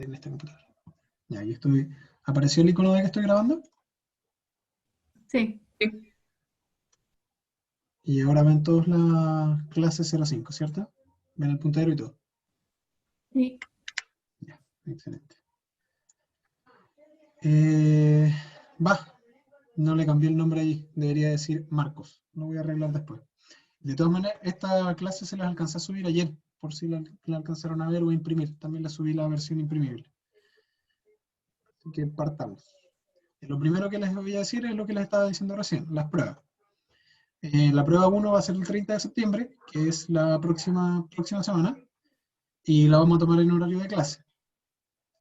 en este computador. Ya, ahí estoy. ¿Apareció el icono de que estoy grabando? Sí. Y ahora ven todos la clase 05, ¿cierto? Ven el puntero y todo. Sí. Ya, excelente. Eh, no le cambié el nombre ahí, debería decir Marcos. Lo voy a arreglar después. De todas maneras, esta clase se las alcancé a subir ayer, por si la alcanzaron a ver o a imprimir. También la subí la versión imprimible. Así que partamos. Lo primero que les voy a decir es lo que les estaba diciendo recién, las pruebas. La prueba 1 va a ser el 30 de septiembre, que es la próxima semana, y la vamos a tomar en horario de clase.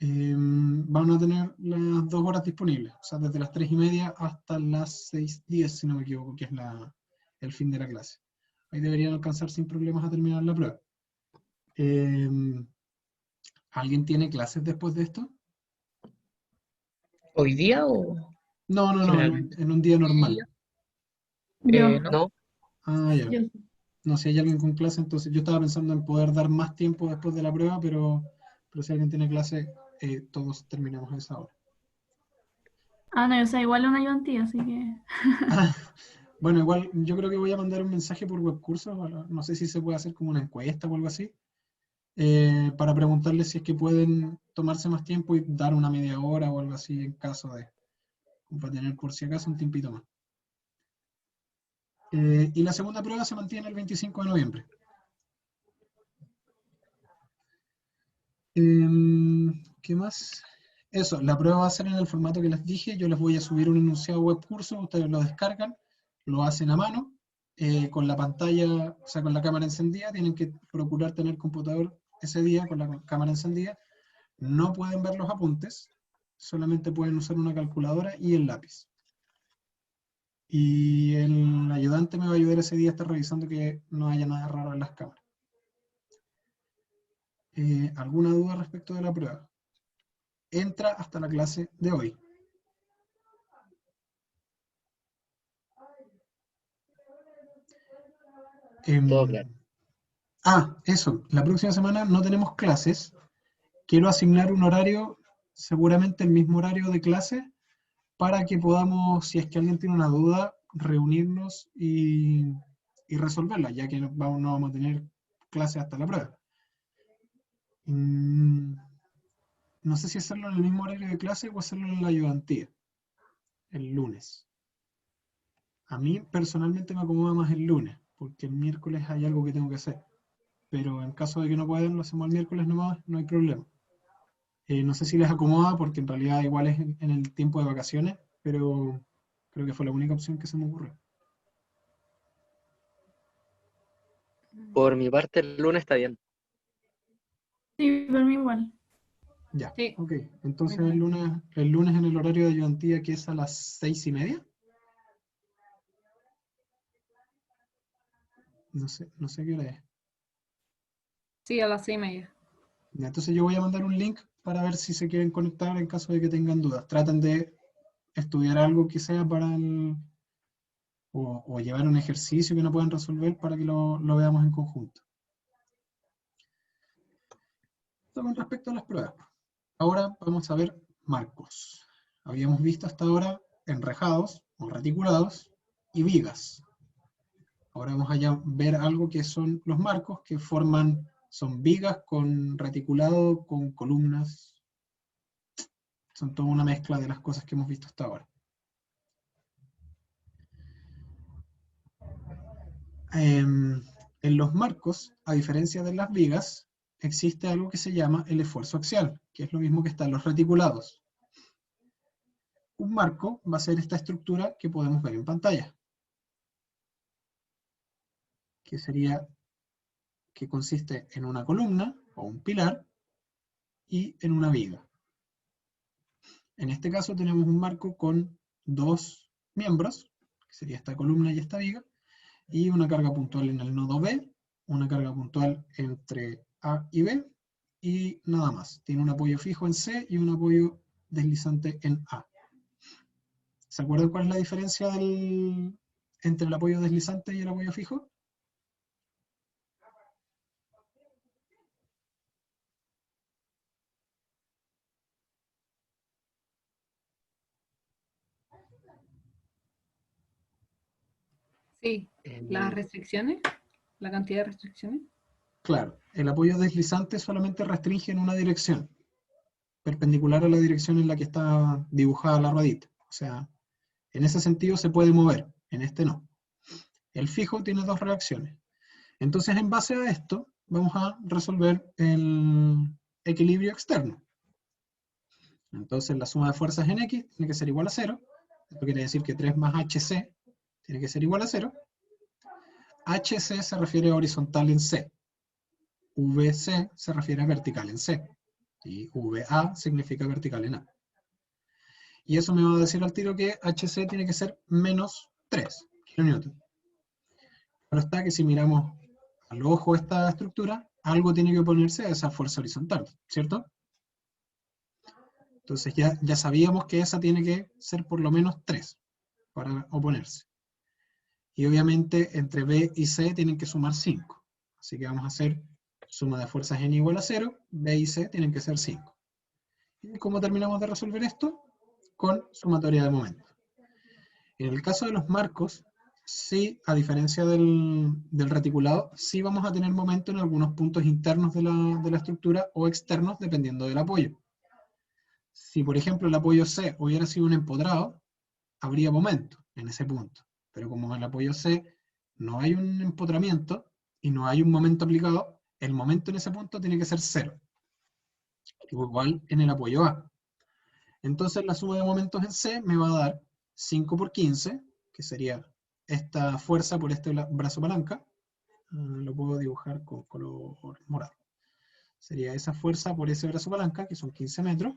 Van a tener las 2 horas disponibles, o sea, desde las 3:30 hasta las 6:10, si no me equivoco, que es el fin de la clase. Ahí deberían alcanzar sin problemas a terminar la prueba. ¿Alguien tiene clases después de esto? ¿Hoy día o No, generalmente? en un día normal. Yo. No, Ah, ya. Yo. No, si hay alguien con clase, entonces yo estaba pensando en poder dar más tiempo después de la prueba, pero si alguien tiene clase, todos terminamos a esa hora. Ah, no, yo soy igual a una ayudantía, así que. Ah, bueno, igual yo creo que voy a mandar un mensaje por webcursos, no sé si se puede hacer como una encuesta o algo así, para preguntarles si es que pueden tomarse más tiempo y dar una media hora o algo así en caso de, como para tener por si acaso un tiempito más. Y la segunda prueba se mantiene el 25 de noviembre. ¿Qué más? Eso, la prueba va a ser en el formato que les dije. Yo les voy a subir un enunciado web curso, ustedes lo descargan, lo hacen a mano, con la pantalla, o sea, con la cámara encendida. Tienen que procurar tener computador ese día con la cámara encendida. No pueden ver los apuntes, solamente pueden usar una calculadora y el lápiz. Y el ayudante me va a ayudar ese día a estar revisando que no haya nada raro en las cámaras. ¿Alguna duda respecto de la prueba? Entra hasta la clase de hoy. todo claro. Eso. La próxima semana no tenemos clases. Quiero asignar un horario, seguramente el mismo horario de clase, para que podamos, si es que alguien tiene una duda, reunirnos y resolverla, ya que no vamos a tener clase hasta la prueba. No sé si hacerlo en el mismo horario de clase o hacerlo en la ayudantía, el lunes. A mí personalmente me acomoda más el lunes, porque el miércoles hay algo que tengo que hacer. Pero en caso de que no puedan, lo hacemos el miércoles nomás, no hay problema. No sé si les acomoda, porque en realidad igual es en el tiempo de vacaciones, pero creo que fue la única opción que se me ocurrió. Por mi parte, el lunes está bien. Sí, por mí igual. Ya, Sí, ok. Entonces muy el lunes en el horario de ayudantía, que es a las 6:30. No sé qué hora es. sí, a las 6:30. Ya, entonces yo voy a mandar un link para ver si se quieren conectar en caso de que tengan dudas. Traten de estudiar algo que sea para o llevar un ejercicio que no puedan resolver para que lo veamos en conjunto. Esto con respecto a las pruebas. Ahora vamos a ver marcos. Habíamos visto hasta ahora enrejados o reticulados y vigas. Ahora vamos a ver algo que son los marcos, que son vigas con reticulado, con columnas. Son toda una mezcla de las cosas que hemos visto hasta ahora. En los marcos, a diferencia de las vigas, existe algo que se llama el esfuerzo axial, que es lo mismo que está en los reticulados. Un marco va a ser esta estructura que podemos ver en pantalla, que consiste en una columna o un pilar y en una viga. En este caso tenemos un marco con dos miembros, que sería esta columna y esta viga, y una carga puntual en el nodo B, una carga puntual entre A y B, y nada más. Tiene un apoyo fijo en C y un apoyo deslizante en A. ¿Se acuerdan cuál es la diferencia entre el apoyo deslizante y el apoyo fijo? Sí, las restricciones, la cantidad de restricciones. Claro, el apoyo deslizante solamente restringe en una dirección, perpendicular a la dirección en la que está dibujada la ruedita. O sea, en ese sentido se puede mover, en este no. El fijo tiene dos reacciones. Entonces, en base a esto, vamos a resolver el equilibrio externo. Entonces, la suma de fuerzas en X tiene que ser igual a 0. Esto quiere decir que 3 más HC tiene que ser igual a 0. HC se refiere a horizontal en C. VC se refiere a vertical en C. Y VA significa vertical en A. Y eso me va a decir al tiro que HC tiene que ser menos 3 kN. Pero está que si miramos al ojo esta estructura, algo tiene que oponerse a esa fuerza horizontal, ¿cierto? Entonces ya sabíamos que esa tiene que ser por lo menos 3 para oponerse. Y obviamente entre B y C tienen que sumar 5. Así que vamos a hacer suma de fuerzas n igual a 0, B y C tienen que ser 5. ¿Y cómo terminamos de resolver esto? Con sumatoria de momentos. En el caso de los marcos, sí, a diferencia del reticulado, sí vamos a tener momento en algunos puntos internos de la estructura o externos, dependiendo del apoyo. Si, por ejemplo, el apoyo C hubiera sido un empotrado, habría momento en ese punto. Pero como en el apoyo C no hay un empotramiento y no hay un momento aplicado, el momento en ese punto tiene que ser 0. Igual en el apoyo A. Entonces la suma de momentos en C me va a dar 5 por 15, que sería esta fuerza por este brazo palanca. Lo puedo dibujar con color morado. Sería esa fuerza por ese brazo palanca, que son 15 metros.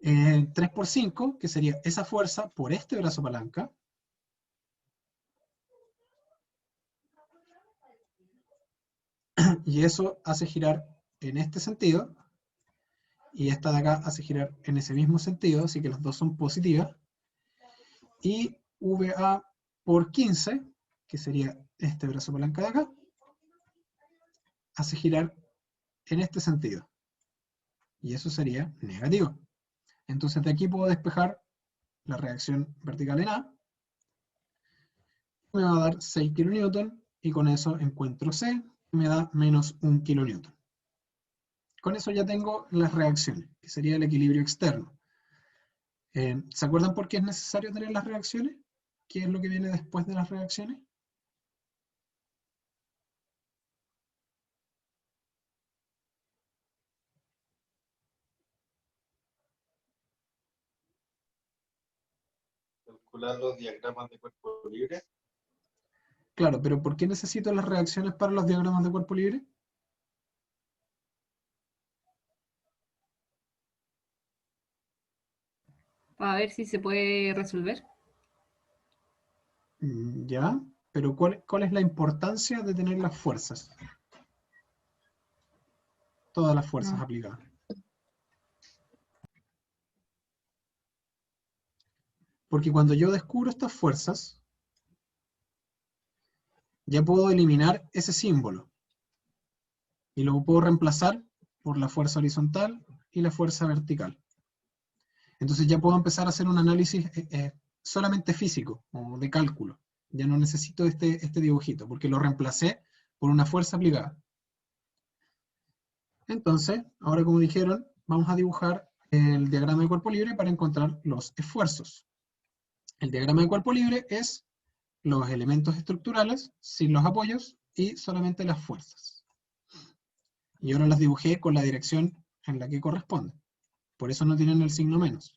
3 por 5, que sería esa fuerza por este brazo palanca. Y eso hace girar en este sentido. Y esta de acá hace girar en ese mismo sentido, así que las dos son positivas. Y VA por 15, que sería este brazo palanca de acá, hace girar en este sentido. Y eso sería negativo. Entonces de aquí puedo despejar la reacción vertical en A. Me va a dar 6 kN y con eso encuentro C, y me da menos 1 kN. Con eso ya tengo las reacciones, que sería el equilibrio externo. ¿Se acuerdan por qué es necesario tener las reacciones? ¿Qué es lo que viene después de las reacciones? Calcular los diagramas de cuerpo libre. Claro, pero ¿por qué necesito las reacciones para los diagramas de cuerpo libre? Para ver si se puede resolver. Ya, pero ¿cuál es la importancia de tener las fuerzas? Todas las fuerzas No. aplicadas. Porque cuando yo descubro estas fuerzas, ya puedo eliminar ese símbolo. Y lo puedo reemplazar por la fuerza horizontal y la fuerza vertical. Entonces ya puedo empezar a hacer un análisis solamente físico, o de cálculo. Ya no necesito este dibujito, porque lo reemplacé por una fuerza aplicada. Entonces, ahora como dijeron, vamos a dibujar el diagrama de cuerpo libre para encontrar los esfuerzos. El diagrama de cuerpo libre es los elementos estructurales sin los apoyos y solamente las fuerzas. Y ahora las dibujé con la dirección en la que corresponde. Por eso no tienen el signo menos.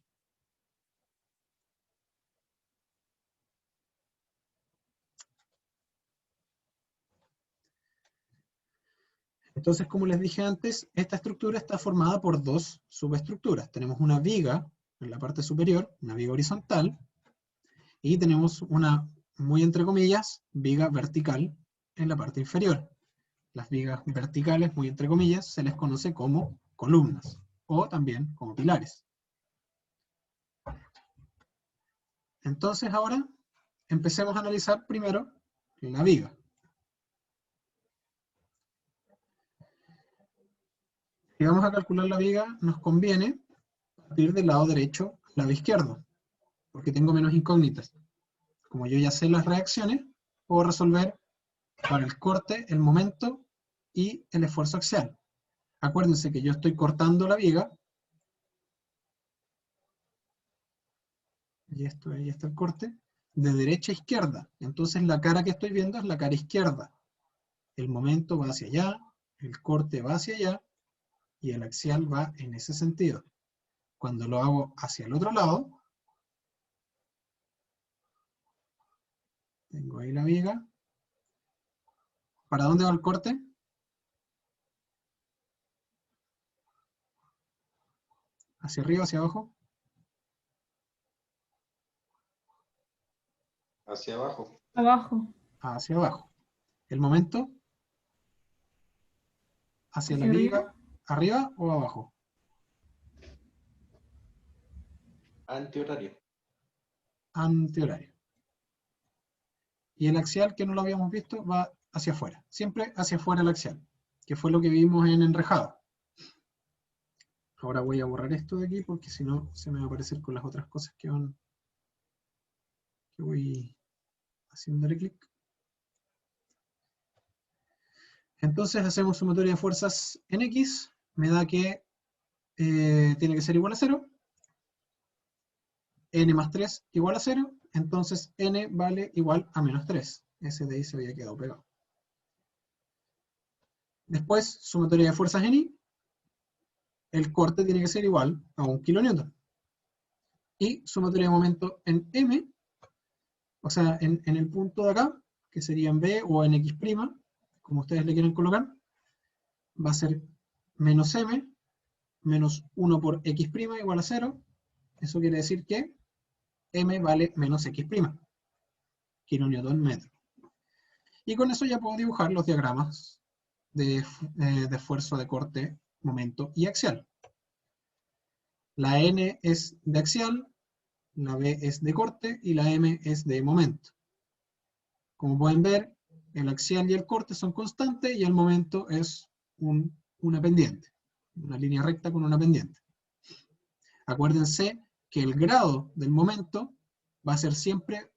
Entonces, como les dije antes, esta estructura está formada por dos subestructuras. Tenemos una viga en la parte superior, una viga horizontal, y tenemos una, muy entre comillas, viga vertical en la parte inferior. Las vigas verticales, muy entre comillas, se les conoce como columnas, o también como pilares. Entonces ahora, empecemos a analizar primero la viga. Si vamos a calcular la viga, nos conviene partir del lado derecho al lado izquierdo, porque tengo menos incógnitas. como yo ya sé las reacciones, puedo resolver para el corte, el momento y el esfuerzo axial. Acuérdense que yo estoy cortando la viga, y esto, ahí está el corte, de derecha a izquierda. Entonces la cara que estoy viendo es la cara izquierda. El momento va hacia allá, el corte va hacia allá, y el axial va en ese sentido. Cuando lo hago hacia el otro lado, tengo ahí la viga. ¿Para dónde va el corte? ¿Hacia arriba, hacia abajo? Hacia abajo. Abajo. Hacia abajo. ¿El momento? ¿Hacia la ¿Hacia viga? arriba? ¿Arriba o abajo? Antihorario. Antihorario. Y el axial, que no lo habíamos visto, va hacia afuera. Siempre hacia afuera el axial, que fue lo que vimos en enrejado. Ahora voy a borrar esto de aquí porque si no se me va a aparecer con las otras cosas que voy haciéndole clic. Entonces hacemos sumatoria de fuerzas en X, me da que tiene que ser igual a 0, n más 3 igual a 0, entonces n vale igual a menos 3. Ese de ahí se había quedado pegado. Después, sumatoria de fuerzas en Y, el corte tiene que ser igual a 1 kN. Y sumatoria de momento en M, o sea, en el punto de acá, que sería en B o en X', como ustedes le quieren colocar, va a ser menos M, menos 1 por X' igual a 0. Eso quiere decir que M vale menos X', kilonewton metro. Y con eso ya puedo dibujar los diagramas de esfuerzo de corte, momento y axial. La N es de axial, la B es de corte y la M es de momento. Como pueden ver, el axial y el corte son constantes y el momento es una pendiente, una línea recta con una pendiente. Acuérdense que el grado del momento va a ser siempre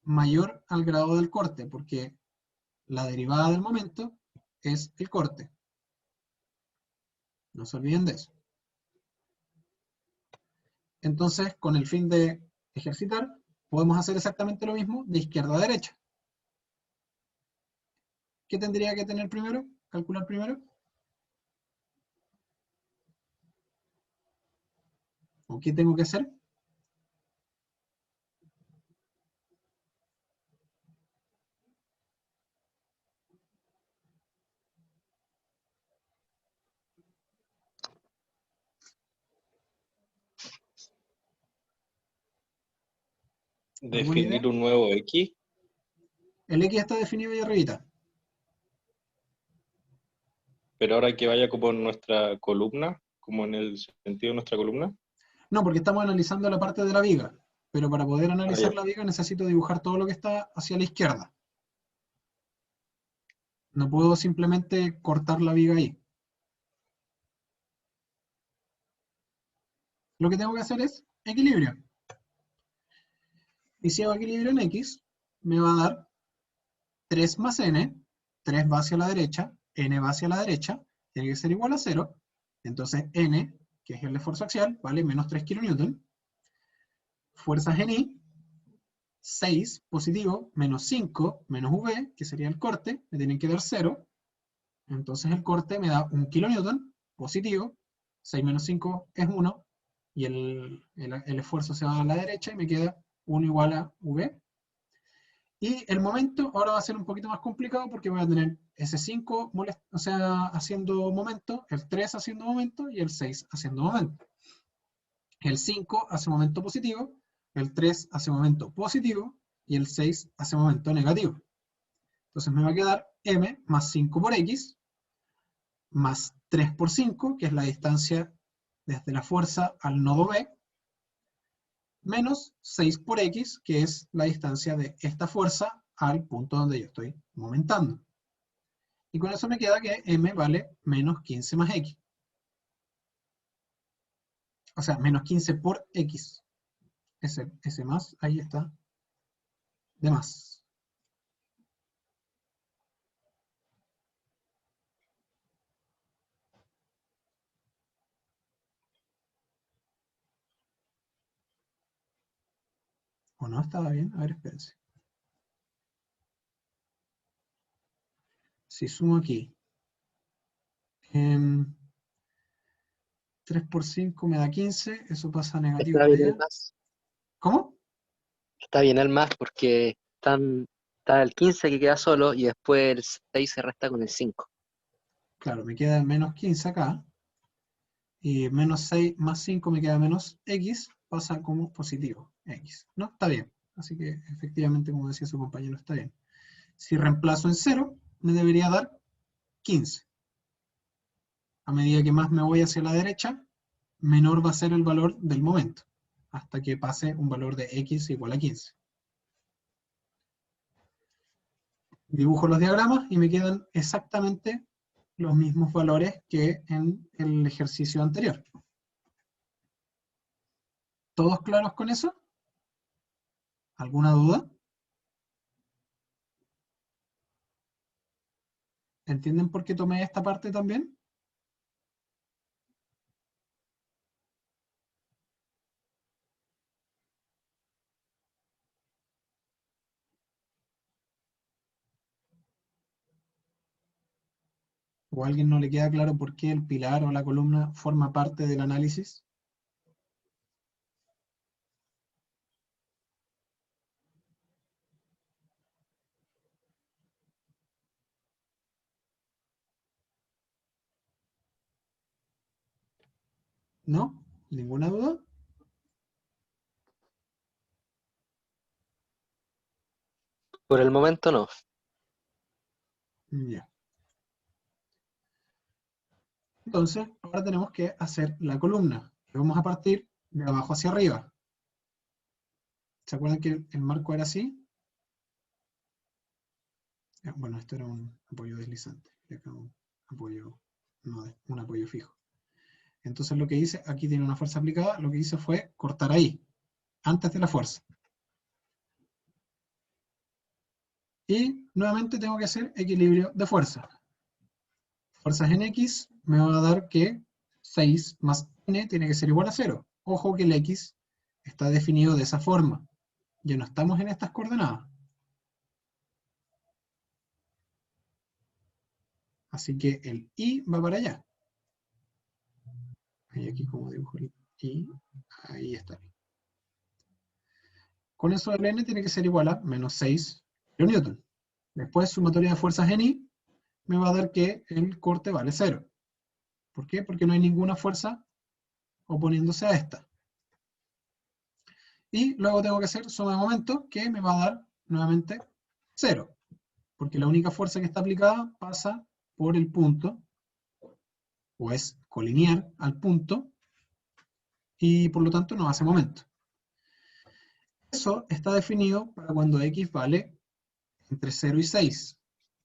mayor al grado del corte, porque la derivada del momento es el corte. No se olviden de eso. Entonces, con el fin de ejercitar, podemos hacer exactamente lo mismo de izquierda a derecha. ¿Qué tendría que tener primero? Calcular primero. ¿O qué tengo que hacer? ¿Alguna idea? Definir un nuevo X. El X está definido ahí arribita. Pero ahora que vaya como en nuestra columna, como en el sentido de nuestra columna. No, porque estamos analizando la parte de la viga. Pero para poder analizar ya. la viga necesito dibujar todo lo que está hacia la izquierda. No puedo simplemente cortar la viga ahí. Lo que tengo que hacer es equilibrio. Y si hago equilibrio en X, me va a dar 3 más n, 3 va hacia la derecha, n va hacia la derecha, tiene que ser igual a 0. Entonces n, que es el esfuerzo axial, vale menos 3 kN. Fuerzas en Y, 6 positivo, menos 5, menos v, que sería el corte, me tienen que dar 0. Entonces el corte me da 1 kN positivo, 6 menos 5 es 1, y el esfuerzo se va a la derecha y me queda 1 igual a v. Y el momento ahora va a ser un poquito más complicado porque voy a tener ese 5 o sea, haciendo momento, el 3 haciendo momento y el 6 haciendo momento. El 5 hace momento positivo, el 3 hace momento positivo y el 6 hace momento negativo. Entonces me va a quedar m más 5 por x más 3 por 5, que es la distancia desde la fuerza al nodo B, menos 6 por x, que es la distancia de esta fuerza al punto donde yo estoy momentando. Y con eso me queda que m vale menos 15 más x. O sea, menos 15 por x. Ese más, ahí está. de más. ¿O no estaba bien? A ver, espérense. Si sumo aquí, 3 por 5 me da 15, eso pasa a negativo Está para bien el allá. más. ¿Cómo? Está bien el más porque está el 15 que queda solo y después el 6 se resta con el 5. Claro, me queda menos 15 acá. Y menos 6 más 5 me queda menos x, pasa como positivo, x. ¿No? Está bien. Así que efectivamente, como decía su compañero, está bien. Si reemplazo en 0, me debería dar 15. A medida que más me voy hacia la derecha, menor va a ser el valor del momento, hasta que pase un valor de x igual a 15. Dibujo los diagramas y me quedan exactamente los mismos valores que en el ejercicio anterior. ¿Todos claros con eso? ¿Alguna duda? ¿Entienden por qué tomé esta parte también? ¿O a alguien no le queda claro por qué el pilar o la columna forma parte del análisis? ¿No? ¿Ninguna duda? Por el momento no. Ya. Entonces, ahora tenemos que hacer la columna. Y vamos a partir de abajo hacia arriba. ¿Se acuerdan que el marco era así? Bueno, esto era un apoyo deslizante. Y acá un apoyo, no, un apoyo fijo. Entonces lo que hice, aquí tiene una fuerza aplicada, lo que hice fue cortar ahí, antes de la fuerza. Y nuevamente tengo que hacer equilibrio de fuerza. Fuerzas en X me va a dar que 6 más N tiene que ser igual a 0. Ojo que el X está definido de esa forma. Ya no estamos en estas coordenadas. Así que el Y va para allá. Y aquí como dibujo el Y, ahí está. Con eso el N tiene que ser igual a menos 6 kN. Después, sumatoria de fuerzas en Y me va a dar que el corte vale 0. ¿Por qué? Porque no hay ninguna fuerza oponiéndose a esta. Y luego tengo que hacer suma de momento, que me va a dar nuevamente 0. Porque la única fuerza que está aplicada pasa por el punto, o es colinear al punto, y por lo tanto no hace momento. Eso está definido para cuando x vale entre 0 y 6.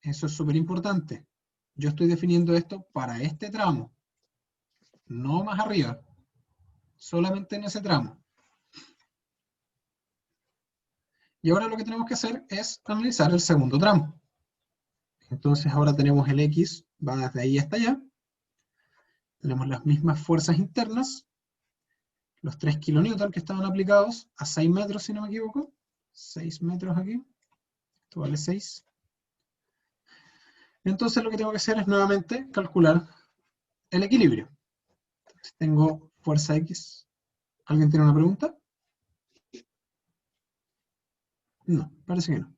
Eso es súper importante. Yo estoy definiendo esto para este tramo, no más arriba, solamente en ese tramo. Y ahora lo que tenemos que hacer es analizar el segundo tramo. Entonces ahora tenemos el X, va desde ahí hasta allá. Tenemos las mismas fuerzas internas, los 3 kN que estaban aplicados a 6 metros, si no me equivoco. 6 metros aquí. Esto vale 6. Entonces lo que tengo que hacer es nuevamente calcular el equilibrio. Entonces, tengo fuerza X. ¿Alguien tiene una pregunta? No, parece que no.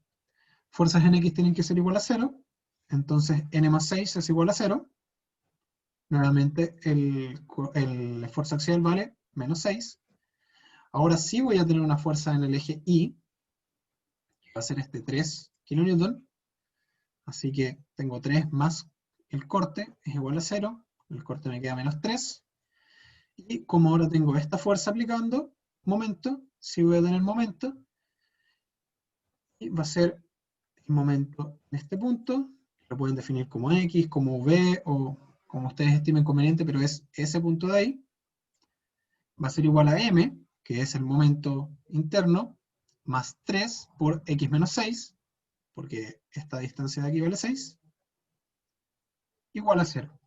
Fuerzas en X tienen que ser igual a 0. Entonces n más 6 es igual a 0. Nuevamente el esfuerzo axial vale menos 6. Ahora sí voy a tener una fuerza en el eje Y, que va a ser este 3 kN. Así que tengo 3 más el corte, es igual a 0. El corte me queda menos 3. Y como ahora tengo esta fuerza aplicando, momento, sí voy a tener momento. Y va a ser el momento en este punto. Lo pueden definir como X, como V, o como ustedes estimen conveniente, pero es ese punto de ahí. Va a ser igual a M, que es el momento interno, más 3 por x menos 6, porque esta distancia de aquí vale 6, igual a 0.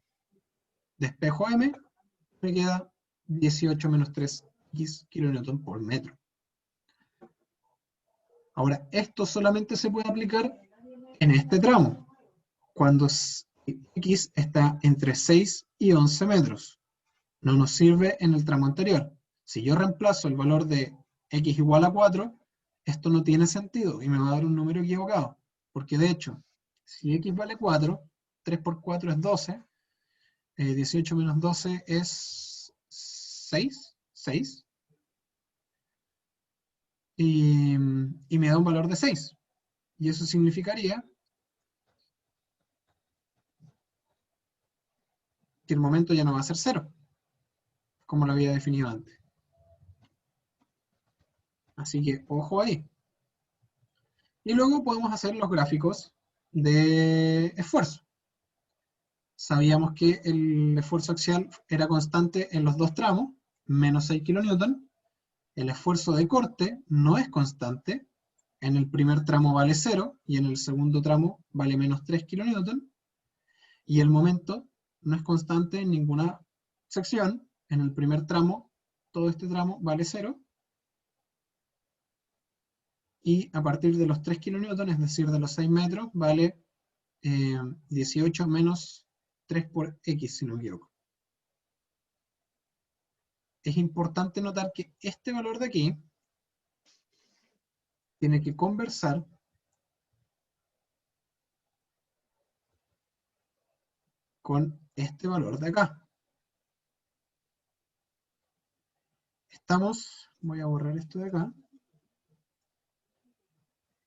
Despejo m, me queda 18 menos 3x kilonewton por metro. Ahora, esto solamente se puede aplicar en este tramo, cuando x está entre 6 y 11 metros. No nos sirve en el tramo anterior. Si yo reemplazo el valor de x igual a 4, esto no tiene sentido y me va a dar un número equivocado. Porque de hecho, si x vale 4, 3 por 4 es 12, 18 menos 12 es 6, y me da un valor de 6. Y eso significaría que el momento ya no va a ser 0, como lo había definido antes. Así que ojo ahí. Y luego podemos hacer los gráficos de esfuerzo. Sabíamos que el esfuerzo axial era constante en los dos tramos, menos 6 kN. El esfuerzo de corte no es constante. En el primer tramo vale 0 y en el segundo tramo vale menos 3 kN. Y el momento no es constante en ninguna sección. En el primer tramo, todo este tramo vale 0. Y a partir de los 3 kN, es decir, de los 6 metros, vale 18 menos 3 por x, si no me equivoco. Es importante notar que este valor de aquí tiene que conversar con este valor de acá. Voy a borrar esto de acá.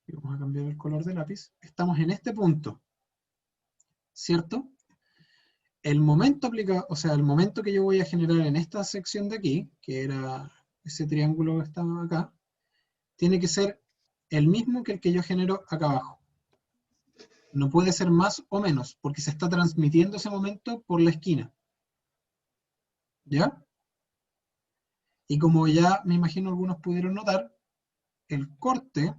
Y vamos a cambiar el color del lápiz. Estamos en este punto, ¿cierto? El momento aplicado, o sea, el momento que yo voy a generar en esta sección de aquí, que era ese triángulo que estaba acá, tiene que ser el mismo que el que yo genero acá abajo. No puede ser más o menos, porque se está transmitiendo ese momento por la esquina. ¿Ya? Y como ya me imagino algunos pudieron notar, el corte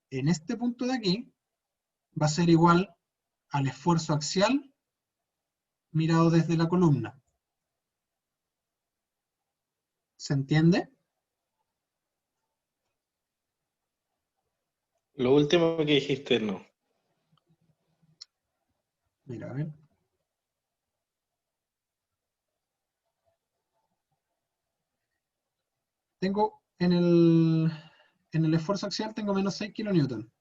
en este punto de aquí va a ser igual al esfuerzo axial mirado desde la columna. ¿Se entiende? Lo último que dijiste, no. Mira, a ver. Tengo en el esfuerzo axial tengo menos 6 kN.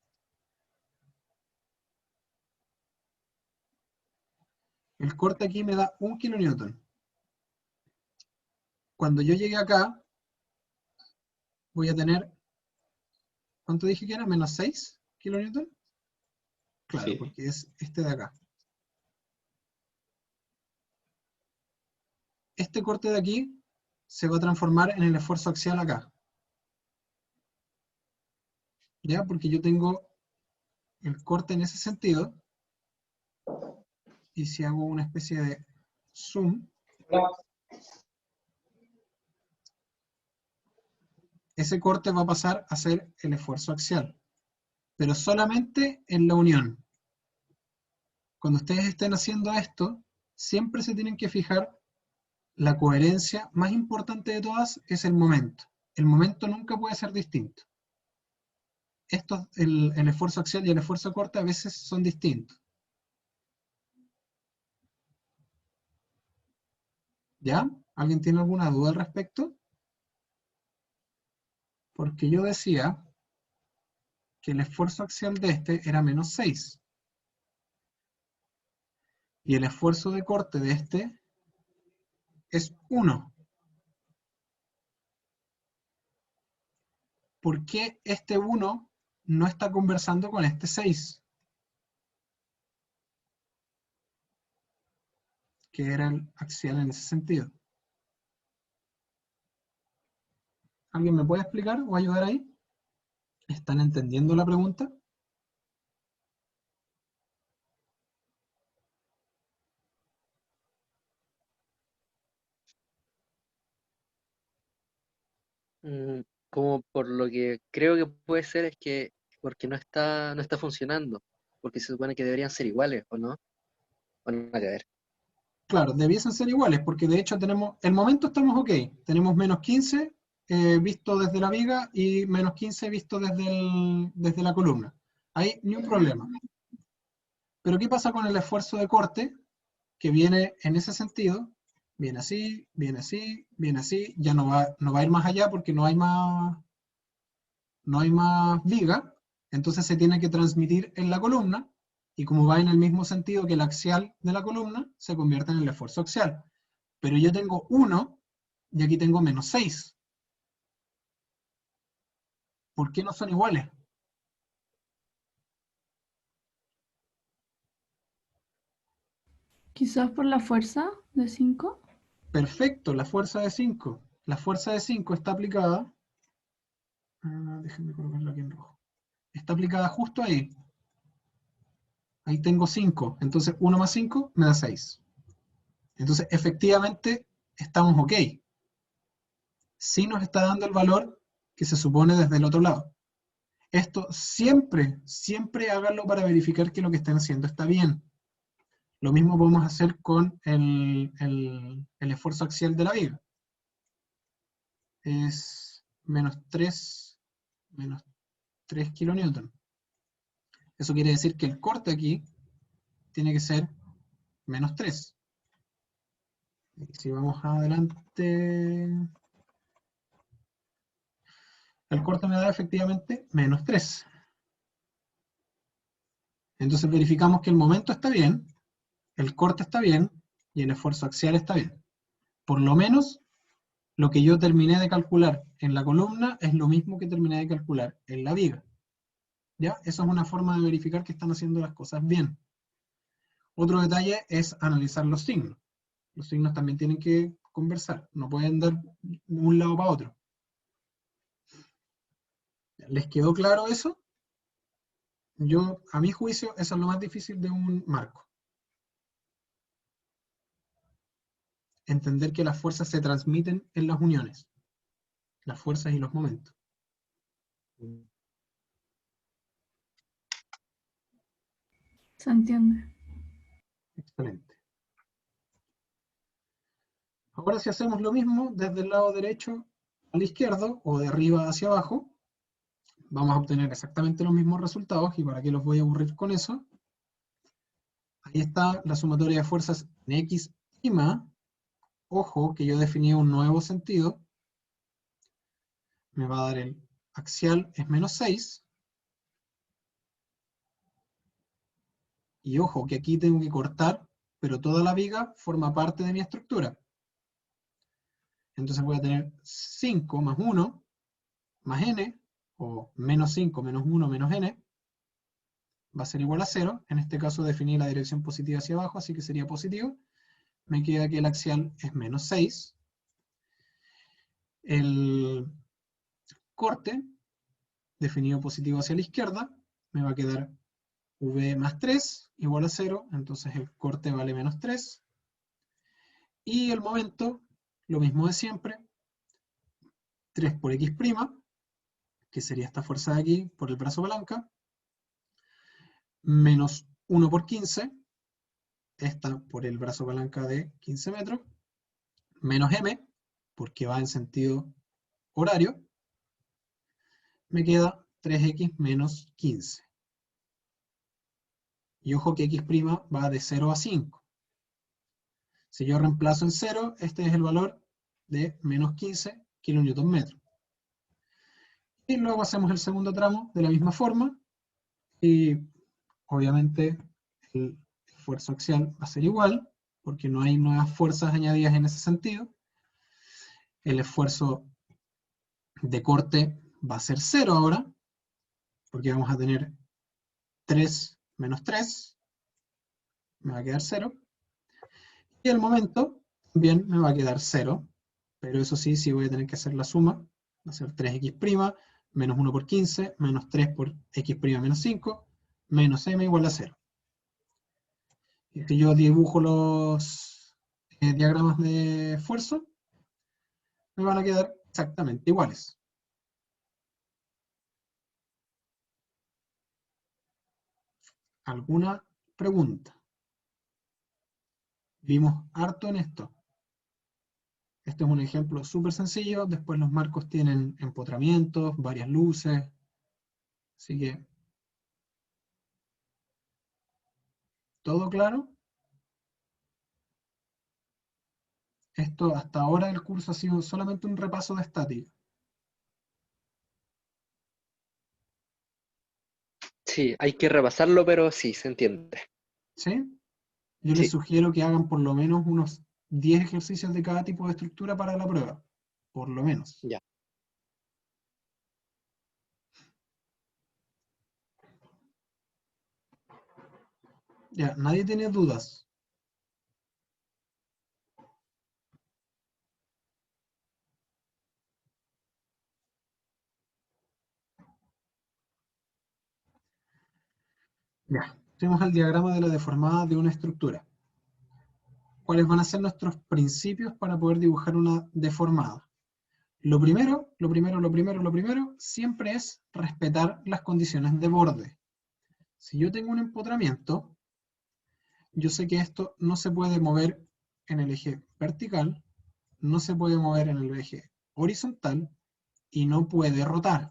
El corte aquí me da 1 kN. Cuando yo llegue acá, voy a tener, ¿cuánto dije que era? ¿Menos 6 kN? Claro, Sí. porque es este de acá. Este corte de aquí se va a transformar en el esfuerzo axial acá. ¿Ya? Porque yo tengo el corte en ese sentido. Y si hago una especie de zoom, ese corte va a pasar a ser el esfuerzo axial. Pero solamente en la unión. Cuando ustedes estén haciendo esto, siempre se tienen que fijar la coherencia más importante de todas es el momento. El momento nunca puede ser distinto. El esfuerzo axial y el esfuerzo corte a veces son distintos. ¿Ya? ¿Alguien tiene alguna duda al respecto? Porque yo decía que el esfuerzo axial de este era menos 6. Y el esfuerzo de corte de este es 1. ¿Por qué este 1 no está conversando con este 6? Que era el axial en ese sentido. ¿Alguien me puede explicar o ayudar ahí? ¿Están entendiendo la pregunta? como por lo que creo que puede ser es que porque no está funcionando, porque se supone que deberían ser iguales, ¿o no? O nada que ver. Claro, debiesen ser iguales, porque de hecho tenemos, el momento estamos ok, tenemos menos 15 visto desde la viga y menos 15 visto desde la columna. Ahí ni un problema. Pero ¿qué pasa con el esfuerzo de corte? Que viene en ese sentido, viene así, viene así, viene así, ya no va a ir más allá porque no hay más viga, entonces se tiene que transmitir en la columna, y como va en el mismo sentido que el axial de la columna, se convierte en el esfuerzo axial. Pero yo tengo 1 y aquí tengo menos 6. ¿Por qué no son iguales? Quizás por la fuerza de 5. Perfecto, la fuerza de 5. La fuerza de 5 está aplicada, déjenme colocarlo aquí en rojo, está aplicada justo ahí. Ahí tengo 5, entonces 1 más 5 me da 6. Entonces, efectivamente, estamos ok. Sí nos está dando el valor que se supone desde el otro lado. Esto siempre, siempre háganlo para verificar que lo que están haciendo está bien. Lo mismo podemos hacer con el esfuerzo axial de la viga. Es menos 3 kilonewton. Eso quiere decir que el corte aquí tiene que ser menos 3. Si vamos adelante, el corte me da efectivamente menos 3. Entonces verificamos que el momento está bien, el corte está bien y el esfuerzo axial está bien. Por lo menos lo que yo terminé de calcular en la columna es lo mismo que terminé de calcular en la viga. ¿Ya? Eso es una forma de verificar que están haciendo las cosas bien. Otro detalle es analizar los signos. Los signos también tienen que conversar, no pueden dar de un lado para otro. ¿Les quedó claro eso? A mi juicio, eso es lo más difícil de un marco. Entender que las fuerzas se transmiten en las uniones. Las fuerzas y los momentos. Se entiende. Excelente. Ahora si hacemos lo mismo desde el lado derecho al izquierdo, o de arriba hacia abajo, vamos a obtener exactamente los mismos resultados, y para qué los voy a aburrir con eso. Ahí está la sumatoria de fuerzas en X y más. Ojo que yo definí un nuevo sentido. Me va a dar el axial es menos 6. Y ojo que aquí tengo que cortar, pero toda la viga forma parte de mi estructura. Entonces voy a tener 5 más 1 más n, o menos 5 menos 1 menos n, va a ser igual a 0. En este caso definí la dirección positiva hacia abajo, así que sería positivo. Me queda que el axial es menos 6. El corte, definido positivo hacia la izquierda, me va a quedar v más 3 igual a 0, entonces el corte vale menos 3. Y el momento, lo mismo de siempre, 3 por x', que sería esta fuerza de aquí, por el brazo palanca, menos 1 por 15, esta por el brazo palanca de 15 metros, menos m, porque va en sentido horario, me queda 3x menos 15. Y ojo que x' va de 0 a 5. Si yo reemplazo en 0, este es el valor de menos 15 kN. Y luego hacemos el segundo tramo de la misma forma, y obviamente el esfuerzo axial va a ser igual, porque no hay nuevas fuerzas añadidas en ese sentido. El esfuerzo de corte va a ser 0 ahora, porque vamos a tener 3 menos 3, me va a quedar 0. Y el momento también me va a quedar 0, pero eso sí, sí voy a tener que hacer la suma, va a ser 3x', menos 1 por 15, menos 3 por x' menos 5, menos m igual a 0. Y si yo dibujo los diagramas de esfuerzo, me van a quedar exactamente iguales. ¿Alguna pregunta? Vimos harto en esto. Este es un ejemplo súper sencillo. Después los marcos tienen empotramientos, varias luces. Así que, ¿todo claro? Esto hasta ahora el curso ha sido solamente un repaso de estática. Sí, hay que repasarlo, pero sí, se entiende. ¿Sí? Yo les Sí, sugiero que hagan por lo menos unos 10 ejercicios de cada tipo de estructura para la prueba. Por lo menos. ya. Ya, nadie tiene dudas. Ya, tenemos el diagrama de la deformada de una estructura. ¿Cuáles van a ser nuestros principios para poder dibujar una deformada? Lo primero, siempre es respetar las condiciones de borde. Si yo tengo un empotramiento, yo sé que esto no se puede mover en el eje vertical, no se puede mover en el eje horizontal y no puede rotar.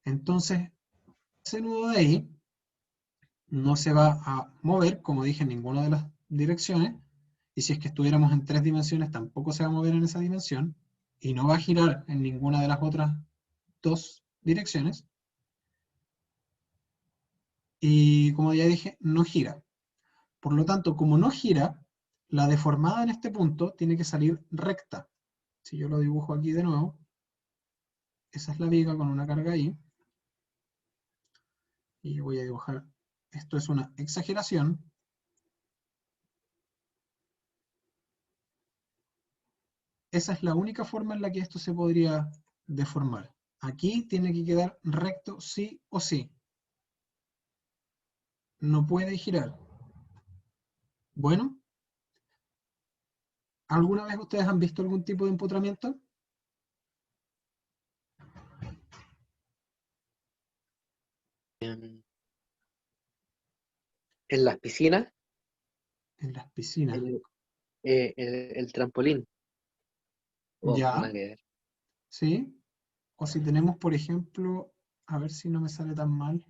Entonces, ese nudo de ahí no se va a mover, como dije, en ninguna de las direcciones, y si es que estuviéramos en 3 dimensiones, tampoco se va a mover en esa dimensión, y no va a girar en ninguna de las otras 2 direcciones, y como ya dije, no gira. Por lo tanto, como no gira, la deformada en este punto tiene que salir recta. Si yo lo dibujo aquí de nuevo, esa es la viga con una carga ahí, y voy a dibujar, esto es una exageración. Esa es la única forma en la que esto se podría deformar. Aquí tiene que quedar recto sí o sí. No puede girar. Bueno, ¿alguna vez ustedes han visto algún tipo de empotramiento? En las piscinas, En las piscinas. el, el trampolín. Oh, Ya, nada que ver. ¿sí? O si tenemos, por ejemplo, a ver si no me sale tan mal.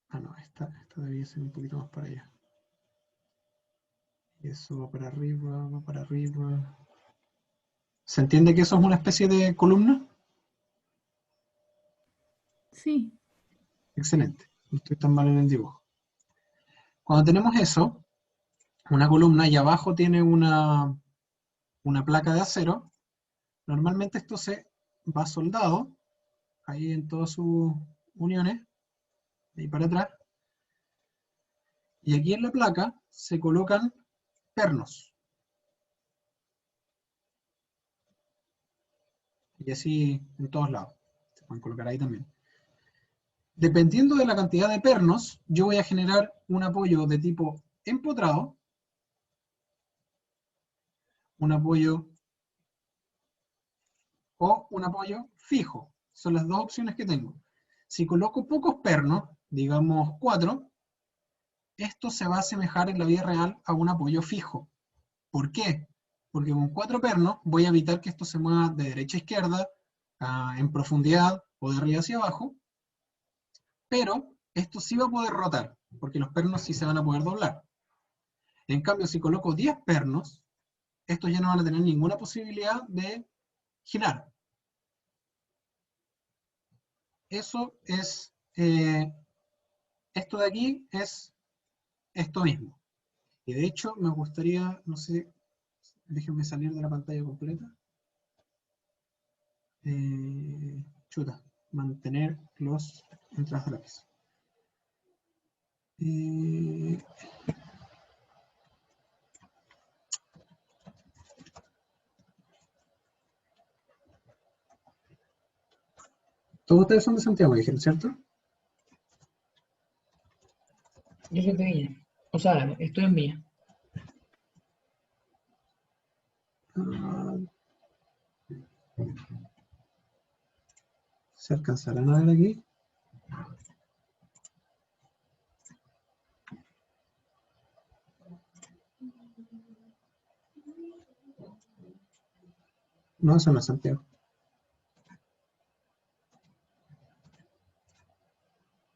Ah, no, esta debería ser un poquito más para allá. Y eso va para arriba, va para arriba. ¿Se entiende que eso es una especie de columna? Sí. Excelente. No estoy tan mal en el dibujo. Cuando tenemos eso, una columna y abajo tiene una placa de acero, normalmente esto se va soldado, ahí en todas sus uniones, ahí para atrás, y aquí en la placa se colocan pernos, y así en todos lados, se pueden colocar ahí también. Dependiendo de la cantidad de pernos, yo voy a generar un apoyo de tipo empotrado, un apoyo o un apoyo fijo. Son las dos opciones que tengo. Si coloco pocos pernos, digamos 4, esto se va a asemejar en la vida real a un apoyo fijo. ¿Por qué? Porque con 4 pernos voy a evitar que esto se mueva de derecha a izquierda, en profundidad o de arriba hacia abajo, pero esto sí va a poder rotar, porque los pernos sí se van a poder doblar. En cambio, si coloco 10 pernos, estos ya no van a tener ninguna posibilidad de girar. Eso es, esto de aquí es esto mismo. Y de hecho me gustaría, no sé, déjenme salir de la pantalla completa. Chuta, mantener los entradas de lápiz. Todos ustedes son de Santiago, dijeron, ¿cierto? Yo soy de Viña. O sea, estoy en Viña. ¿Se alcanzarán a ver aquí? No, eso no es Santiago.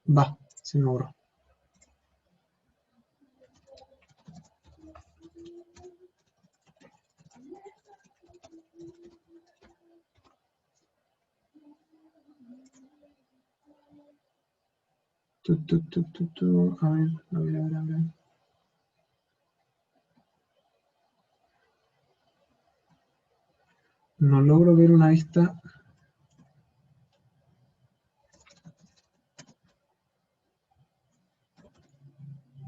Va, se me borró. A ver, a ver, a ver, a ver. No logro ver una vista.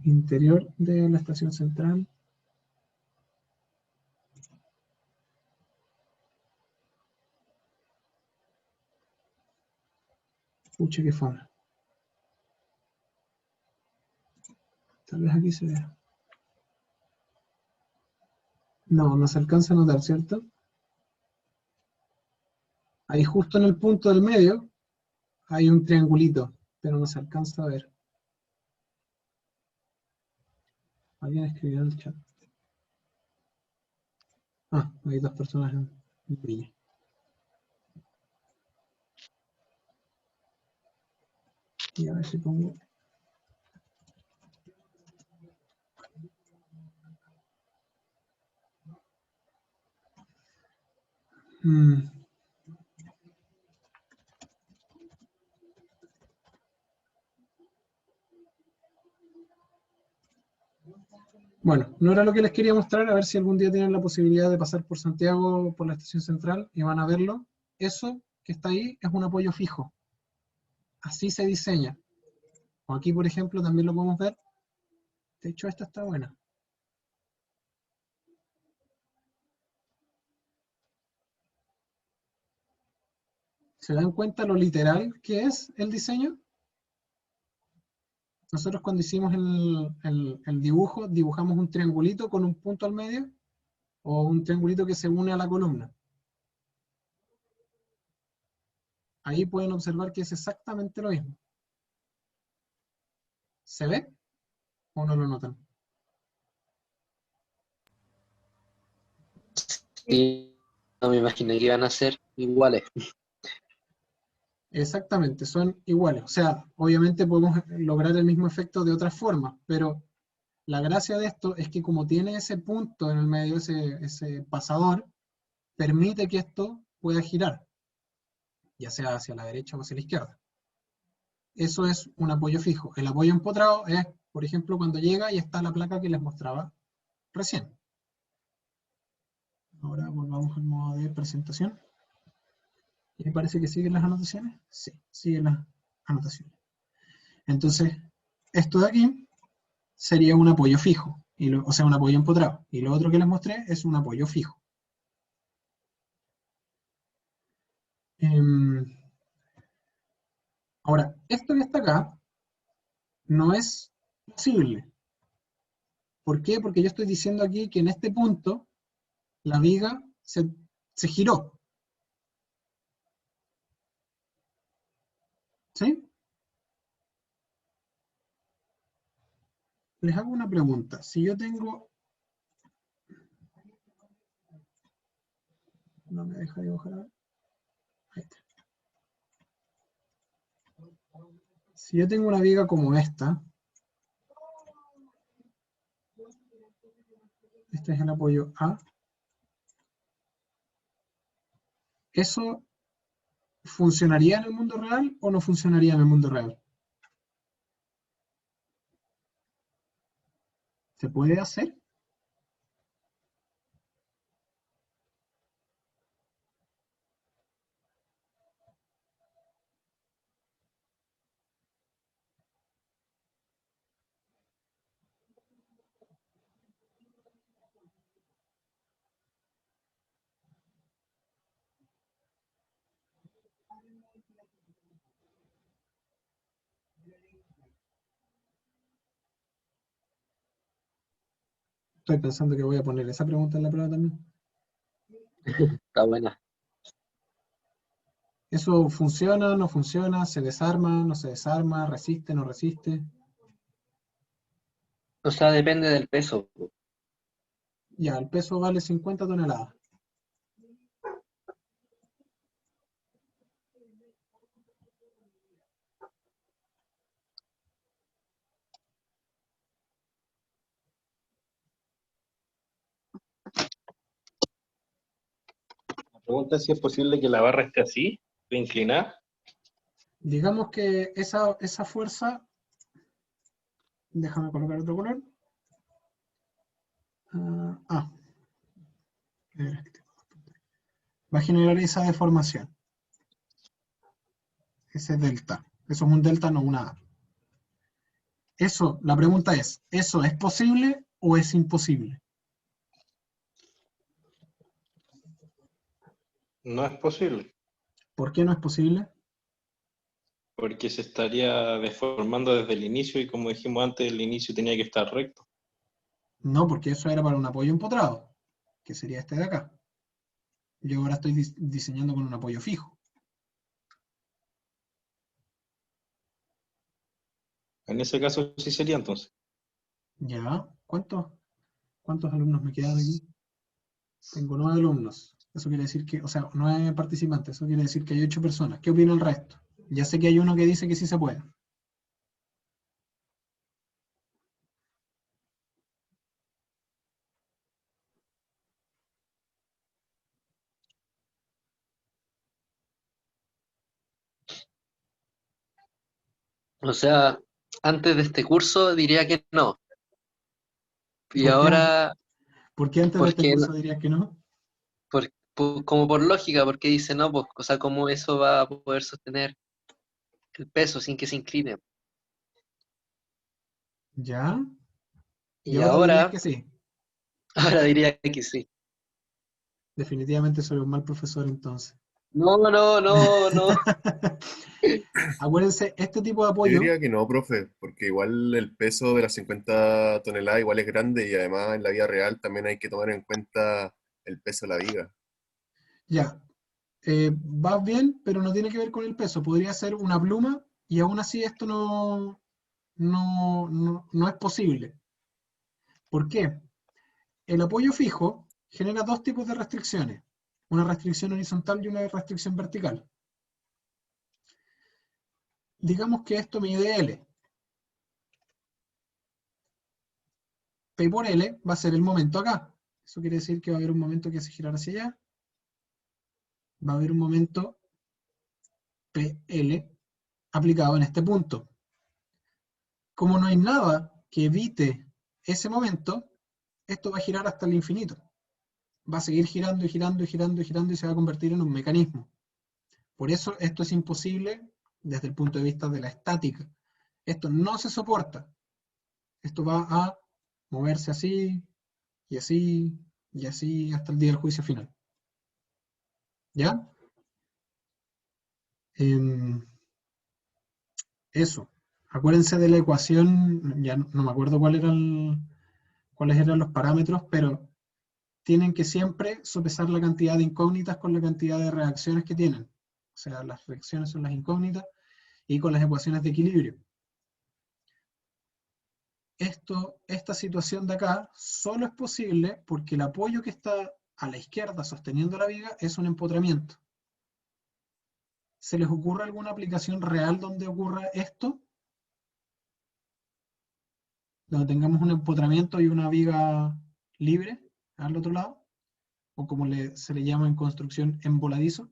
Interior de la estación central. Pucha, qué fome. Tal vez aquí se vea. No, no se alcanza a notar, ¿cierto? Ahí justo en el punto del medio hay un triangulito, pero no se alcanza a ver. Alguien escribió en el chat. Ah, hay dos personas en línea. Y a ver si pongo... Bueno, no era lo que les quería mostrar, a ver si algún día tienen la posibilidad de pasar por Santiago, por la estación central, y van a verlo. Eso que está ahí es un apoyo fijo. Así se diseña. O aquí, por ejemplo, también lo podemos ver. De hecho, esta está buena. ¿Se dan cuenta lo literal que es el diseño? Nosotros cuando hicimos el dibujo, dibujamos un triangulito con un punto al medio, o un triangulito que se une a la columna. Ahí pueden observar que es exactamente lo mismo. ¿Se ve o no lo notan? Sí, no me imaginé que iban a ser iguales. Exactamente, son iguales. O sea, obviamente podemos lograr el mismo efecto de otras formas, pero la gracia de esto es que como tiene ese punto en el medio, ese pasador, permite que esto pueda girar, ya sea hacia la derecha o hacia la izquierda. Eso es un apoyo fijo. El apoyo empotrado es, por ejemplo, cuando llega y está la placa que les mostraba recién. Ahora volvamos al modo de presentación. ¿Y me parece que siguen las anotaciones? Sí, siguen las anotaciones. Entonces, esto de aquí sería un apoyo fijo, o sea, un apoyo empotrado. Y lo otro que les mostré es un apoyo fijo. Ahora, esto que está acá no es posible. ¿Por qué? Porque yo estoy diciendo aquí que en este punto la viga se giró. ¿Sí? Les hago una pregunta. Si yo tengo... No me deja dibujar. Ahí está. Si yo tengo una viga como esta, este es el apoyo A, ¿eso funcionaría en el mundo real o no funcionaría en el mundo real? ¿Se puede hacer? Estoy pensando que voy a poner esa pregunta en la prueba también. Está buena. ¿Eso funciona, no funciona, se desarma, no se desarma, resiste, no resiste? O sea, depende del peso. Ya, el peso vale 50 toneladas. La pregunta es si es posible que la barra esté así, inclinada. Digamos que esa fuerza, déjame colocar otro color. Va a generar esa deformación, ese delta. Eso es un delta, no una A. Eso, la pregunta es, ¿eso es posible o es imposible? No es posible, ¿Por qué no es posible? porque se estaría deformando desde el inicio y como dijimos antes, el inicio tenía que estar recto. No, porque eso era para un apoyo empotrado, que sería este de acá. Yo ahora estoy diseñando con un apoyo fijo. En ese caso sí sería entonces. ¿Ya? ¿Cuántos alumnos me quedan aquí? Tengo 9 alumnos. Eso quiere decir que, o sea, 9 participantes. Eso quiere decir que hay 8 personas. ¿Qué opina el resto? Ya sé que hay uno que dice que sí se puede. O sea, antes de este curso diría que no. Y ¿Por qué, ahora, por qué antes de este porque curso dirías que no? como por lógica, porque dice no, pues, o sea, cómo eso va a poder sostener el peso sin que se incline. ¿Ya? Y Y ahora dirías ahora, que sí. ahora diría que sí. Definitivamente soy un mal profesor entonces. No, no, no, no. Acuérdense, este tipo de Yo apoyo, diría que no, profe, porque igual el peso de las 50 toneladas igual es grande y además en la vida real también hay que tomar en cuenta el peso de la viga. ya, vas bien, pero no tiene que ver con el peso. Podría ser una pluma y aún así esto no es posible. ¿Por qué? El apoyo fijo genera dos tipos de restricciones. Una restricción horizontal y una restricción vertical. Digamos que esto mide L. P por L va a ser el momento acá. Eso quiere decir que va a haber un momento que se girar hacia allá. Va a haber un momento PL aplicado en este punto. Como no hay nada que evite ese momento, esto va a girar hasta el infinito. Va a seguir girando y girando y girando y girando y se va a convertir en un mecanismo. Por eso esto es imposible desde el punto de vista de la estática. Esto no se soporta. Esto va a moverse así y así y así hasta el día del juicio final. ¿Ya? Em, Eso. Acuérdense de la ecuación, ya no me acuerdo cuáles eran los parámetros, pero tienen que siempre sopesar la cantidad de incógnitas con la cantidad de reacciones que tienen. O sea, las reacciones son las incógnitas y con las ecuaciones de equilibrio. Esta situación de acá solo es posible porque el apoyo que está a la izquierda sosteniendo la viga es un empotramiento. ¿Se les ocurre alguna aplicación real donde ocurra esto? Donde tengamos un empotramiento y una viga libre al otro lado, o como se le llama en construcción, emboladizo.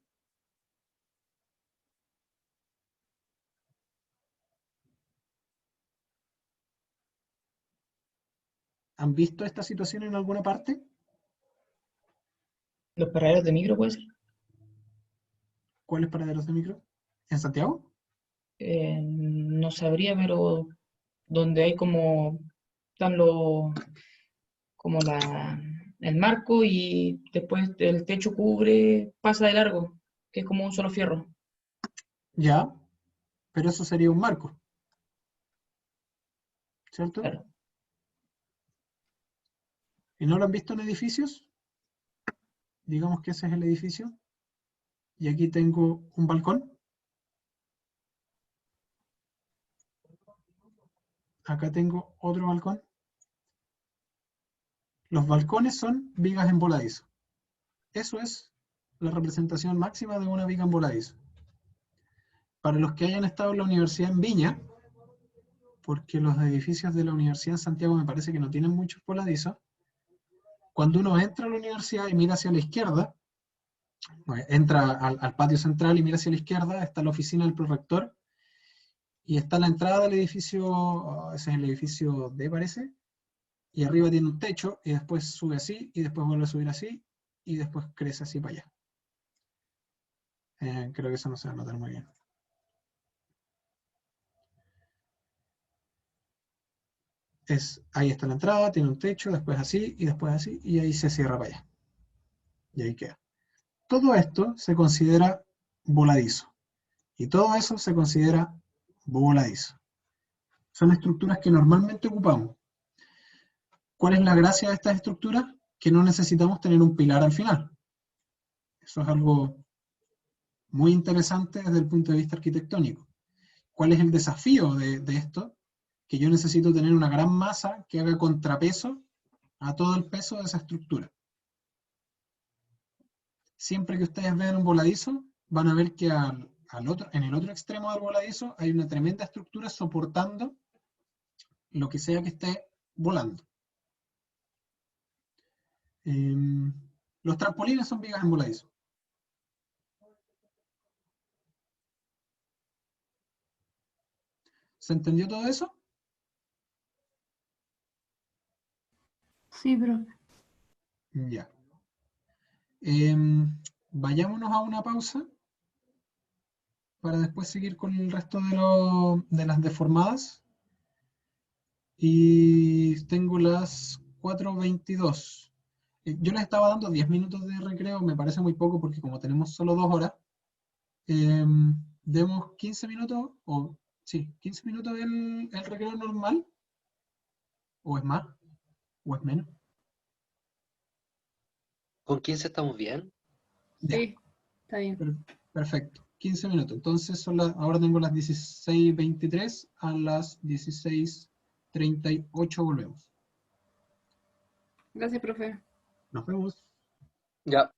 ¿Han visto esta situación en alguna parte? Los paraderos de micro, puede ser. ¿Cuáles paraderos de micro? ¿En Santiago? No sabría, pero donde hay como, están los, como el marco y después el techo cubre, pasa de largo, que es como un solo fierro. Ya, pero eso sería un marco, ¿cierto? Claro. ¿Y no lo han visto en edificios? Digamos que ese es el edificio. y aquí tengo un balcón. Acá tengo otro balcón. Los balcones son vigas en voladizo. Eso es la representación máxima de una viga en voladizo. Para los que hayan estado en la universidad en Viña, porque los edificios de la Universidad en Santiago me parece que no tienen muchos voladizos, cuando uno entra a la universidad y mira hacia la izquierda, entra al patio central y mira hacia la izquierda, está la oficina del prorector, y está la entrada del edificio, ese es el edificio D parece, y arriba tiene un techo, y después sube así, y después vuelve a subir así, y después crece así para allá. Creo que eso no se va a notar muy bien. Ahí está la entrada, tiene un techo, después así, y ahí se cierra para allá. Y ahí queda. Todo esto se considera voladizo. Y todo eso se considera voladizo. Son estructuras que normalmente ocupamos. ¿Cuál es la gracia de estas estructuras? Que no necesitamos tener un pilar al final. Eso es algo muy interesante desde el punto de vista arquitectónico. ¿Cuál es el desafío de esto? Que yo necesito tener una gran masa que haga contrapeso a todo el peso de esa estructura. Siempre que ustedes vean un voladizo, van a ver que en el otro extremo del voladizo hay una tremenda estructura soportando lo que sea que esté volando. Los trampolines son vigas en voladizo. ¿Se entendió todo eso? Sí, profe. Ya. Vayámonos a una pausa para después seguir con el resto de las deformadas. Y tengo las 4:22. Yo les estaba dando 10 minutos de recreo, me parece muy poco porque como tenemos solo 2 horas, demos 15 minutos, o sí, 15 minutos el recreo normal, o es más, o es menos. ¿Con 15 estamos bien? Ya, Sí, está bien. perfecto. 15 minutos. Entonces ahora tengo las 16:23, a las 16:38 volvemos. Gracias, profe. Nos vemos. Ya.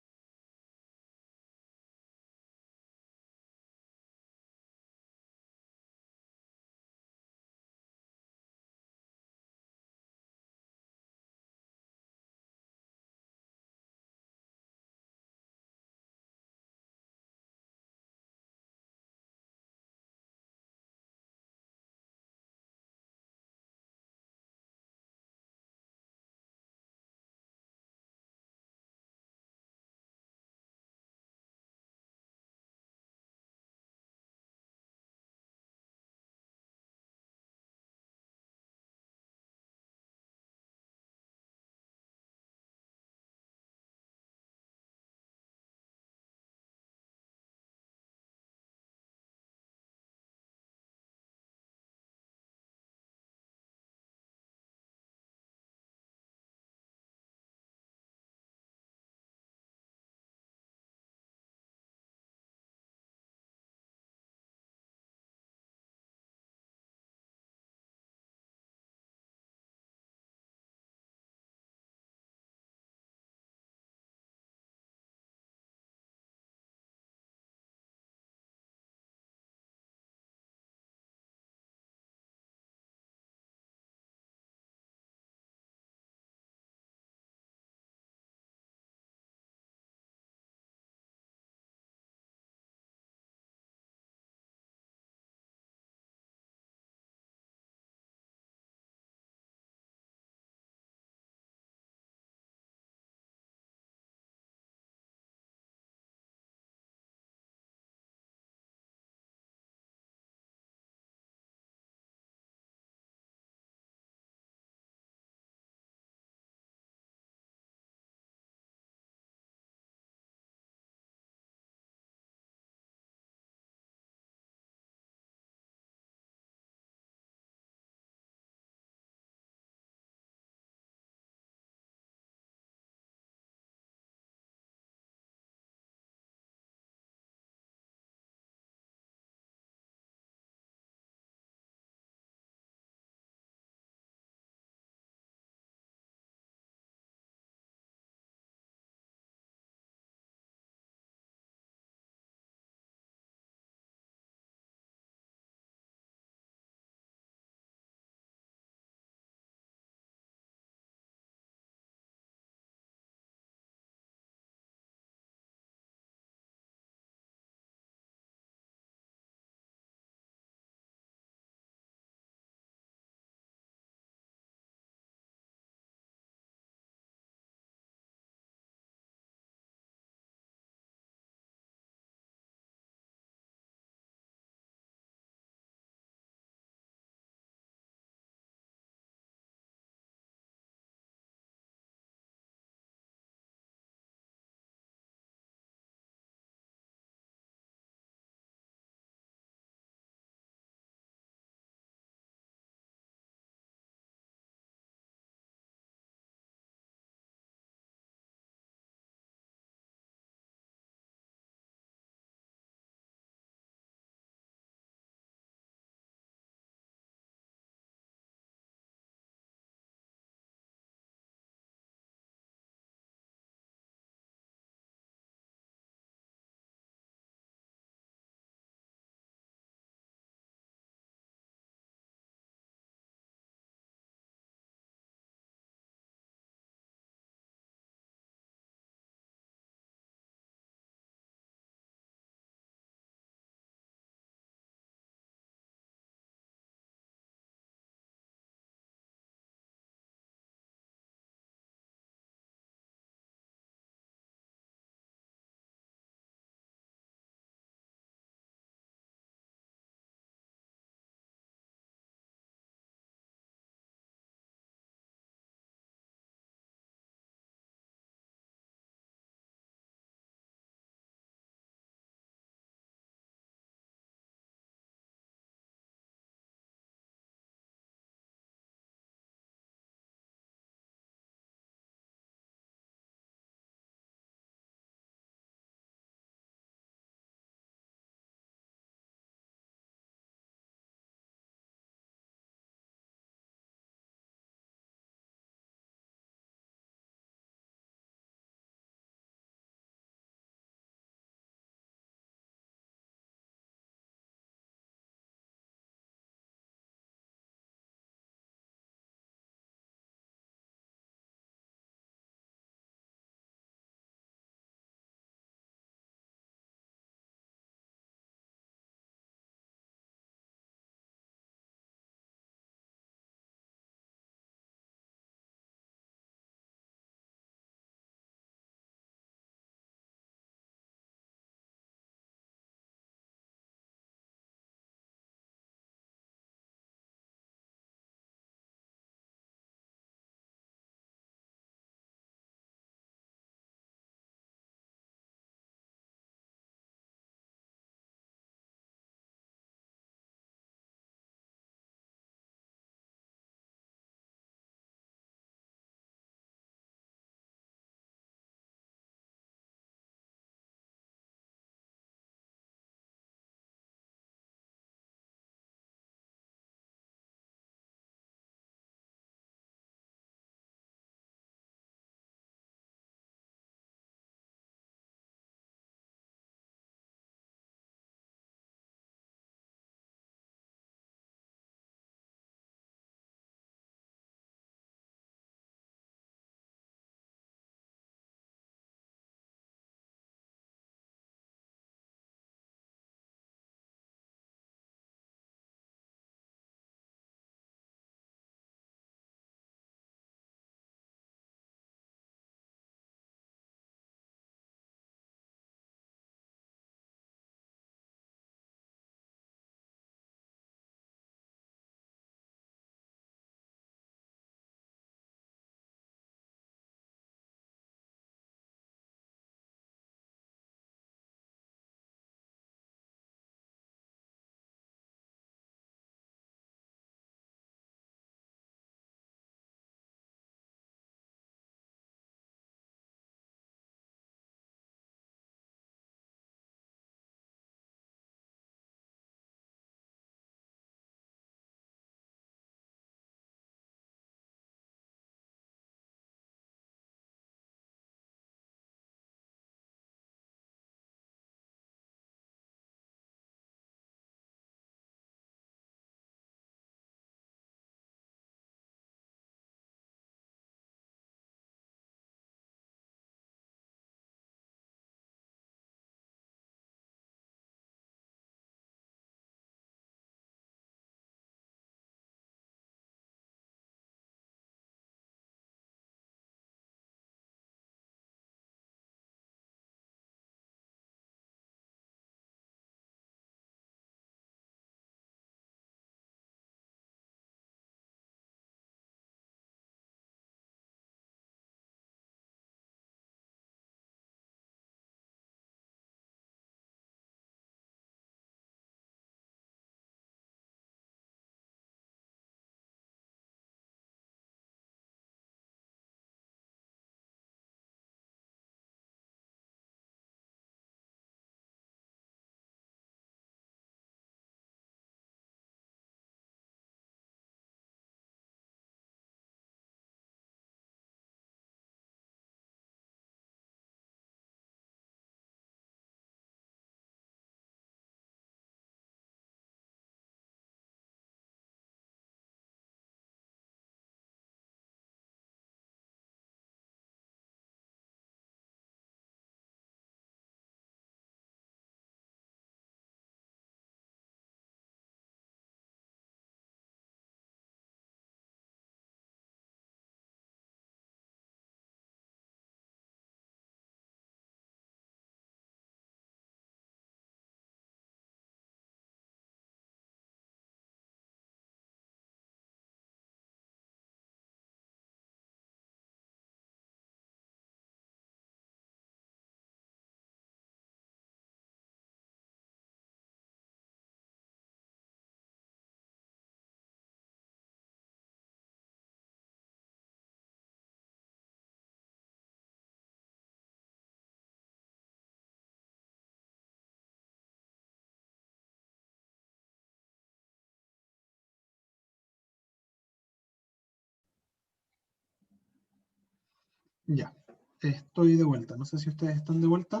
Ya, estoy de vuelta. No sé si ustedes están de vuelta.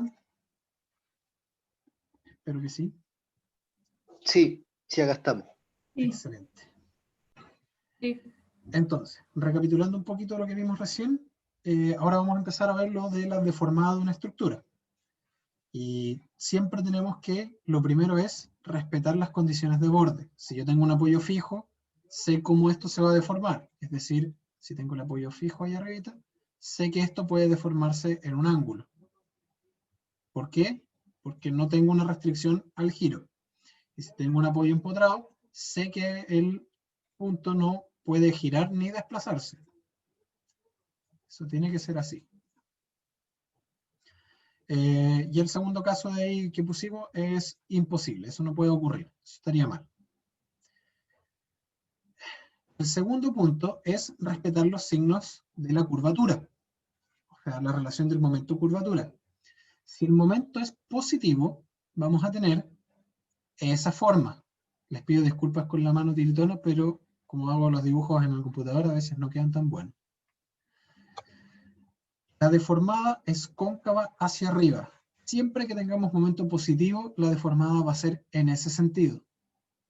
Espero que sí. Sí, sí, acá estamos. Sí. Excelente. Sí. Entonces, recapitulando un poquito lo que vimos recién, ahora vamos a empezar a ver lo de la deformada de una estructura. Y siempre tenemos que, lo primero es respetar las condiciones de borde. Si yo tengo un apoyo fijo, sé cómo esto se va a deformar. Es decir, si tengo el apoyo fijo ahí arriba, sé que esto puede deformarse en un ángulo. ¿Por qué? Porque no tengo una restricción al giro. Y si tengo un apoyo empotrado, sé que el punto no puede girar ni desplazarse. Eso tiene que ser así. Y el segundo caso de ahí que pusimos es imposible. Eso no puede ocurrir. Eso estaría mal. El segundo punto es respetar los signos de la curvatura. O sea, la relación del momento curvatura. Si el momento es positivo, vamos a tener esa forma. Les pido disculpas con la mano tiritona, pero como hago los dibujos en el computador, a veces no quedan tan buenos. La deformada es cóncava hacia arriba. Siempre que tengamos momento positivo, la deformada va a ser en ese sentido.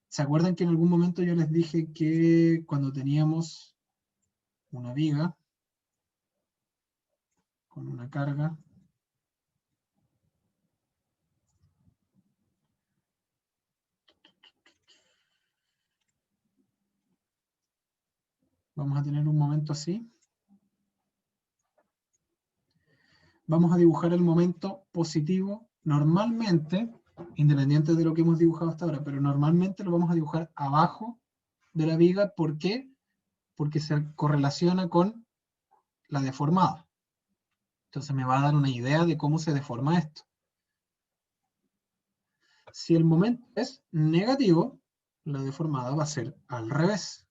¿Se acuerdan que en algún momento yo les dije que cuando teníamos una viga con una carga, vamos a tener un momento así? Vamos a dibujar el momento positivo normalmente, independiente de lo que hemos dibujado hasta ahora, pero normalmente lo vamos a dibujar abajo de la viga. ¿Por qué? Porque se correlaciona con la deformada. Entonces me va a dar una idea de cómo se deforma esto. Si el momento es negativo, la deformada va a ser al revés.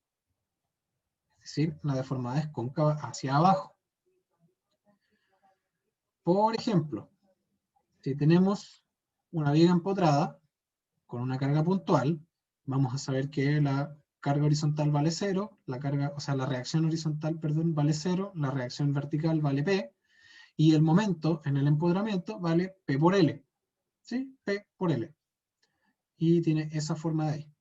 Es decir, la deformada es cóncava hacia abajo. Por ejemplo, si tenemos una viga empotrada con una carga puntual, vamos a saber que la carga horizontal vale 0, la reacción horizontal, perdón, vale 0, la reacción vertical vale P, y el momento en el empotramiento vale P por L. ¿Sí? P por L. Y tiene esa forma de ahí.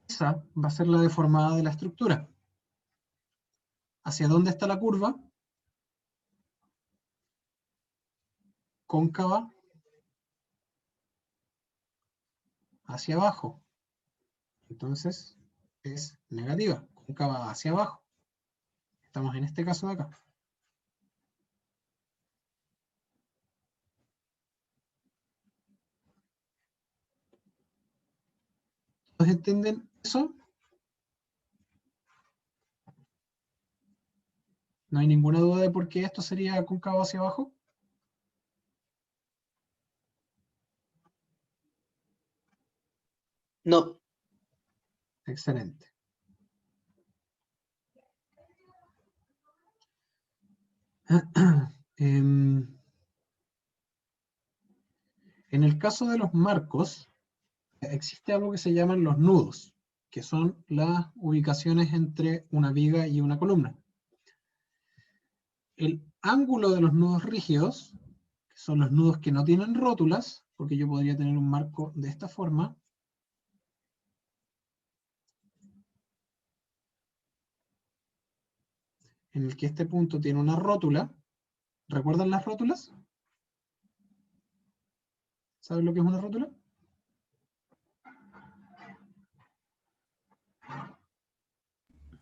Esa va a ser la deformada de la estructura. ¿Hacia dónde está la curva? Cóncava hacia abajo. Entonces es negativa, cóncava hacia abajo. Estamos en este caso de acá. ¿Todos entienden eso? ¿No hay ninguna duda de por qué esto sería cóncavo hacia abajo? No, Excelente. En el caso de los marcos, existe algo que se llaman los nudos, que son las ubicaciones entre una viga y una columna. El ángulo de los nudos rígidos, que son los nudos que no tienen rótulas, porque yo podría tener un marco de esta forma, en el que este punto tiene una rótula. ¿Recuerdan las rótulas? ¿Saben lo que es una rótula?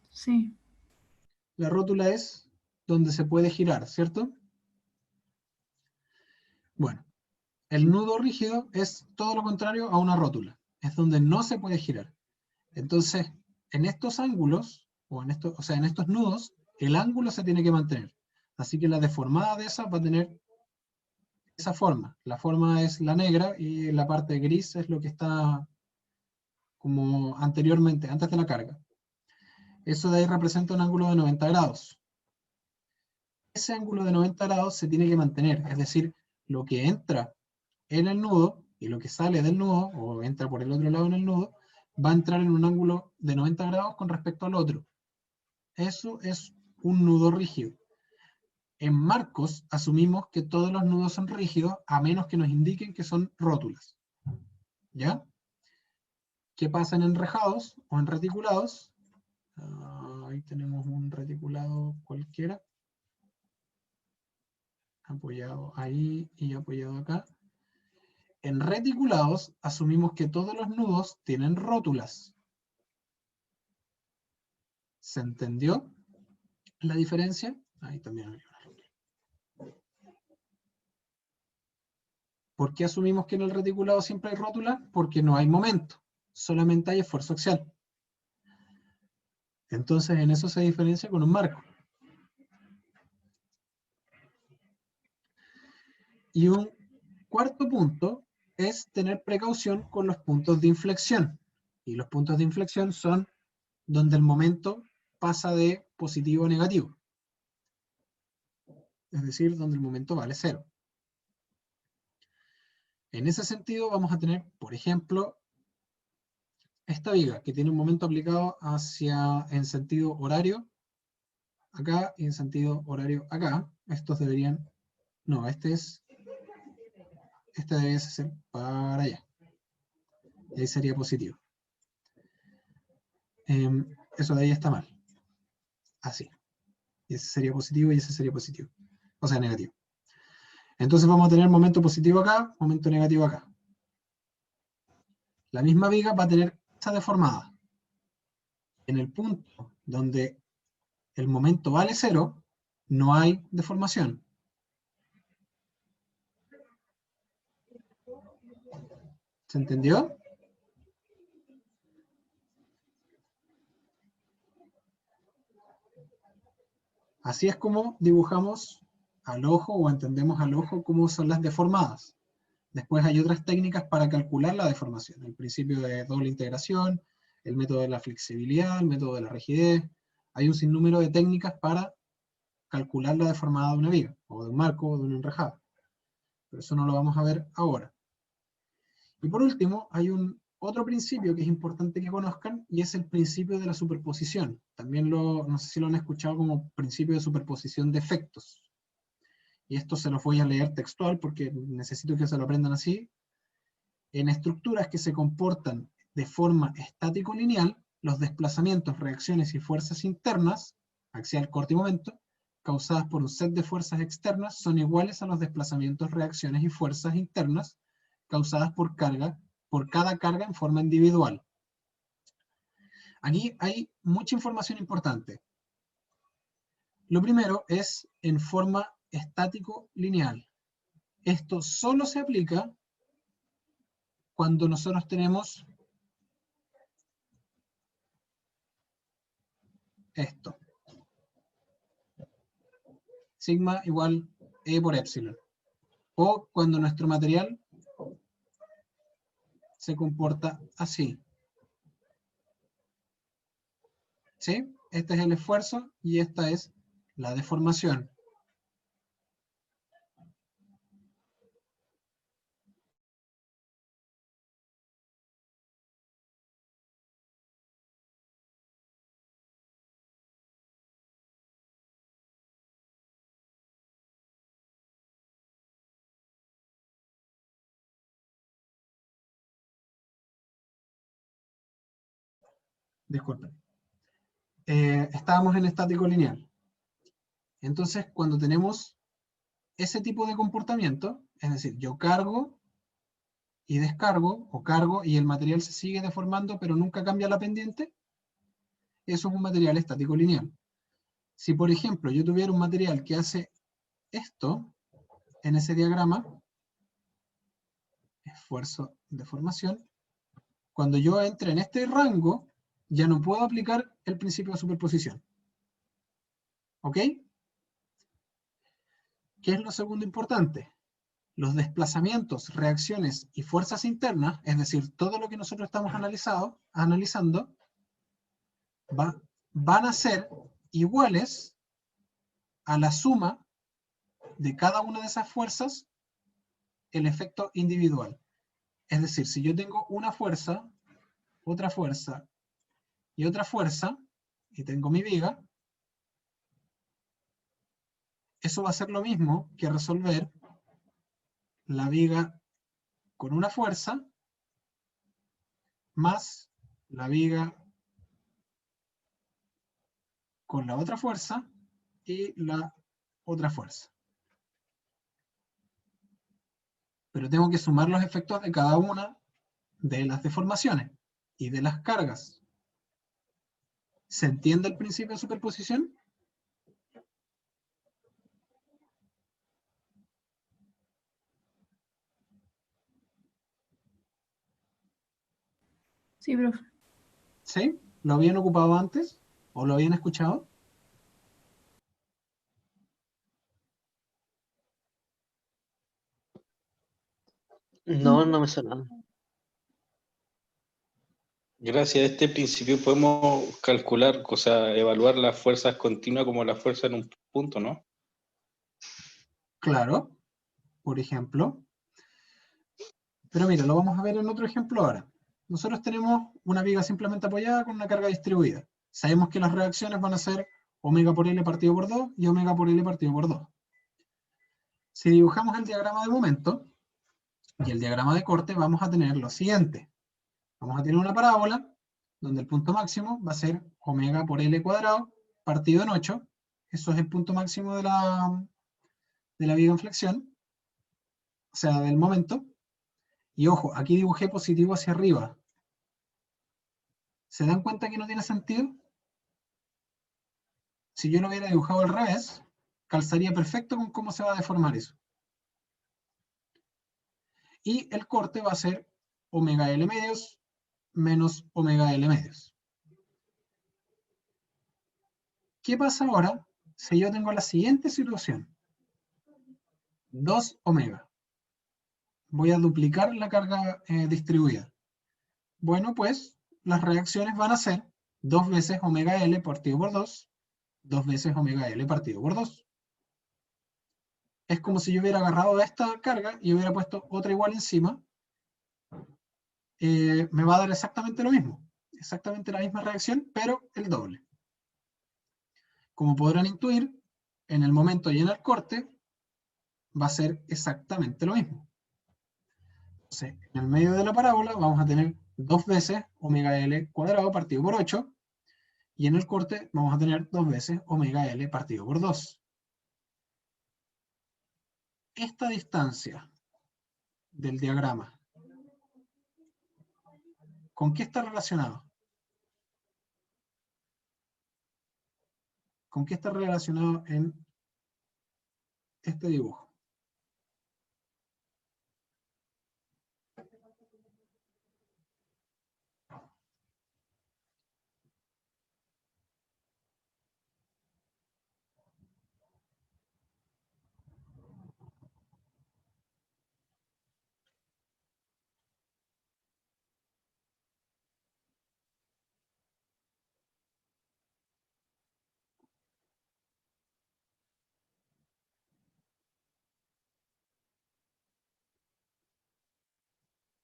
Sí. La rótula es donde se puede girar, ¿cierto? Bueno, el nudo rígido es todo lo contrario a una rótula. Es donde no se puede girar. Entonces, en estos ángulos, en estos nudos, el ángulo se tiene que mantener. Así que la deformada de esa va a tener esa forma. La forma es la negra y la parte gris es lo que está como anteriormente, antes de la carga. Eso de ahí representa un ángulo de 90 grados. Ese ángulo de 90 grados se tiene que mantener, es decir, lo que entra en el nudo y lo que sale del nudo, o entra por el otro lado en el nudo, va a entrar en un ángulo de 90 grados con respecto al otro. eso es un nudo rígido. En marcos asumimos que todos los nudos son rígidos, a menos que nos indiquen que son rótulas. ¿Ya? ¿Qué pasa en enrejados o en reticulados? Ahí tenemos un reticulado cualquiera. Apoyado ahí y apoyado acá. En reticulados asumimos que todos los nudos tienen rótulas. ¿Se entendió la diferencia? Ahí también habría una rótula. ¿Por qué asumimos que en el reticulado siempre hay rótula? Porque no hay momento, solamente hay esfuerzo axial. Entonces en eso se diferencia con un marco. Y un cuarto punto es tener precaución con los puntos de inflexión. Y los puntos de inflexión son donde el momento pasa de positivo a negativo. Es decir, donde el momento vale 0. En ese sentido vamos a tener, por ejemplo, esta viga que tiene un momento aplicado en sentido horario acá y en sentido horario acá. Estos deberían... No, este debe ser para allá. Y ahí sería positivo. Eso de ahí está mal. Así. Y ese sería positivo y ese sería positivo. O sea, negativo. Entonces vamos a tener momento positivo acá, momento negativo acá. La misma viga va a tener esa deformada. En el punto donde el momento vale 0, no hay deformación. ¿Se entendió? Así es como dibujamos al ojo o entendemos al ojo cómo son las deformadas. Después hay otras técnicas para calcular la deformación. El principio de doble integración, el método de la flexibilidad, el método de la rigidez. Hay un sinnúmero de técnicas para calcular la deformada de una viga, o de un marco, o de un enrejado. Pero eso no lo vamos a ver ahora. Y por último, hay otro principio que es importante que conozcan, y es el principio de la superposición. También no sé si lo han escuchado como principio de superposición de efectos. Y esto se los voy a leer textual porque necesito que se lo aprendan así. En estructuras que se comportan de forma estático-lineal, los desplazamientos, reacciones y fuerzas internas, axial, corte y momento, causadas por un set de fuerzas externas, son iguales a los desplazamientos, reacciones y fuerzas internas causadas por cada carga en forma individual. Aquí hay mucha información importante. Lo primero es en forma estático-lineal. Esto solo se aplica cuando nosotros tenemos esto. Sigma igual E por epsilon. O cuando nuestro material se comporta así. ¿Sí? Este es el esfuerzo y esta es la deformación. Disculpen. Estábamos en estático lineal. Entonces, cuando tenemos ese tipo de comportamiento, es decir, yo cargo y descargo, o cargo y el material se sigue deformando, pero nunca cambia la pendiente, eso es un material estático lineal. Si, por ejemplo, yo tuviera un material que hace esto, en ese diagrama, esfuerzo, deformación, cuando yo entre en este rango, ya no puedo aplicar el principio de superposición. ¿Ok? ¿Qué es lo segundo importante? Los desplazamientos, reacciones y fuerzas internas, es decir, todo lo que nosotros estamos analizando, van a ser iguales a la suma de cada una de esas fuerzas, el efecto individual. Es decir, si yo tengo una fuerza, otra fuerza y otra fuerza, y tengo mi viga, Eso va a ser lo mismo que resolver la viga con una fuerza más la viga con la otra fuerza y la otra fuerza. Pero tengo que sumar los efectos de cada una de las deformaciones y de las cargas. ¿Se entiende el principio de superposición? Sí, profe. ¿Sí? ¿Lo habían ocupado antes? ¿O lo habían escuchado? No, no me suena. Gracias a este principio podemos calcular, o sea, evaluar las fuerzas continuas como la fuerza en un punto, ¿no? Claro, por ejemplo. Pero mira, lo vamos a ver en otro ejemplo ahora. Nosotros tenemos una viga simplemente apoyada con una carga distribuida. Sabemos que las reacciones van a ser omega por L partido por 2 y omega por L partido por 2. Si dibujamos el diagrama de momento y el diagrama de corte, vamos a tener lo siguiente. Vamos a tener una parábola donde el punto máximo va a ser omega por L cuadrado partido en 8. Eso es el punto máximo de la viga en flexión, o sea, del momento. Y ojo, aquí dibujé positivo hacia arriba. ¿Se dan cuenta que no tiene sentido? Si yo lo hubiera dibujado al revés, calzaría perfecto con cómo se va a deformar eso. Y el corte va a ser omega L medios menos omega L medios. ¿Qué pasa ahora si yo tengo la siguiente situación? 2 omega. Voy a duplicar la carga distribuida. Bueno, pues las reacciones van a ser 2 veces omega L partido por 2, 2 veces omega L partido por 2. Es como si yo hubiera agarrado esta carga y hubiera puesto otra igual encima. Me va a dar exactamente lo mismo. Exactamente la misma reacción, pero el doble. Como podrán intuir, en el momento y en el corte va a ser exactamente lo mismo. Entonces, en el medio de la parábola vamos a tener 2 veces omega L cuadrado partido por 8, y en el corte vamos a tener 2 veces omega L partido por 2. Esta distancia del diagrama, ¿con qué está relacionado? ¿Con qué está relacionado en este dibujo?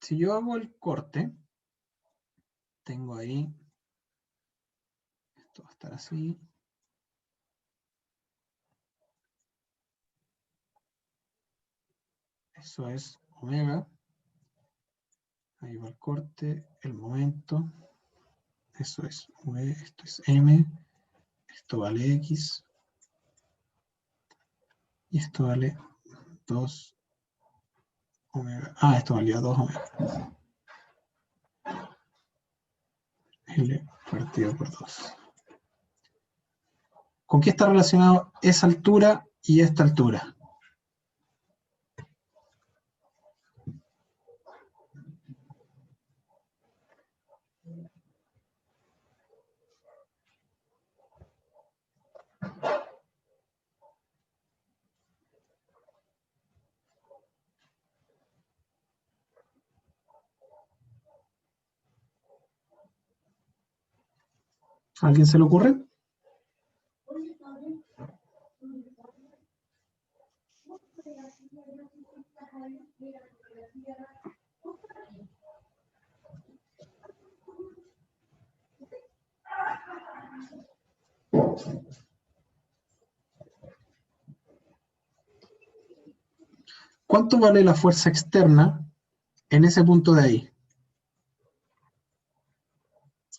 Si yo hago el corte, tengo ahí, esto va a estar así. Eso es omega. Ahí va el corte, el momento. Eso es V, esto es M. Esto vale X. Y esto vale 2 omega. Ah, esto valía 2 omega. L partido por 2. ¿Con qué está relacionado esa altura y esta altura? ¿A alguien se le ocurre? ¿Cuánto vale la fuerza externa en ese punto de ahí?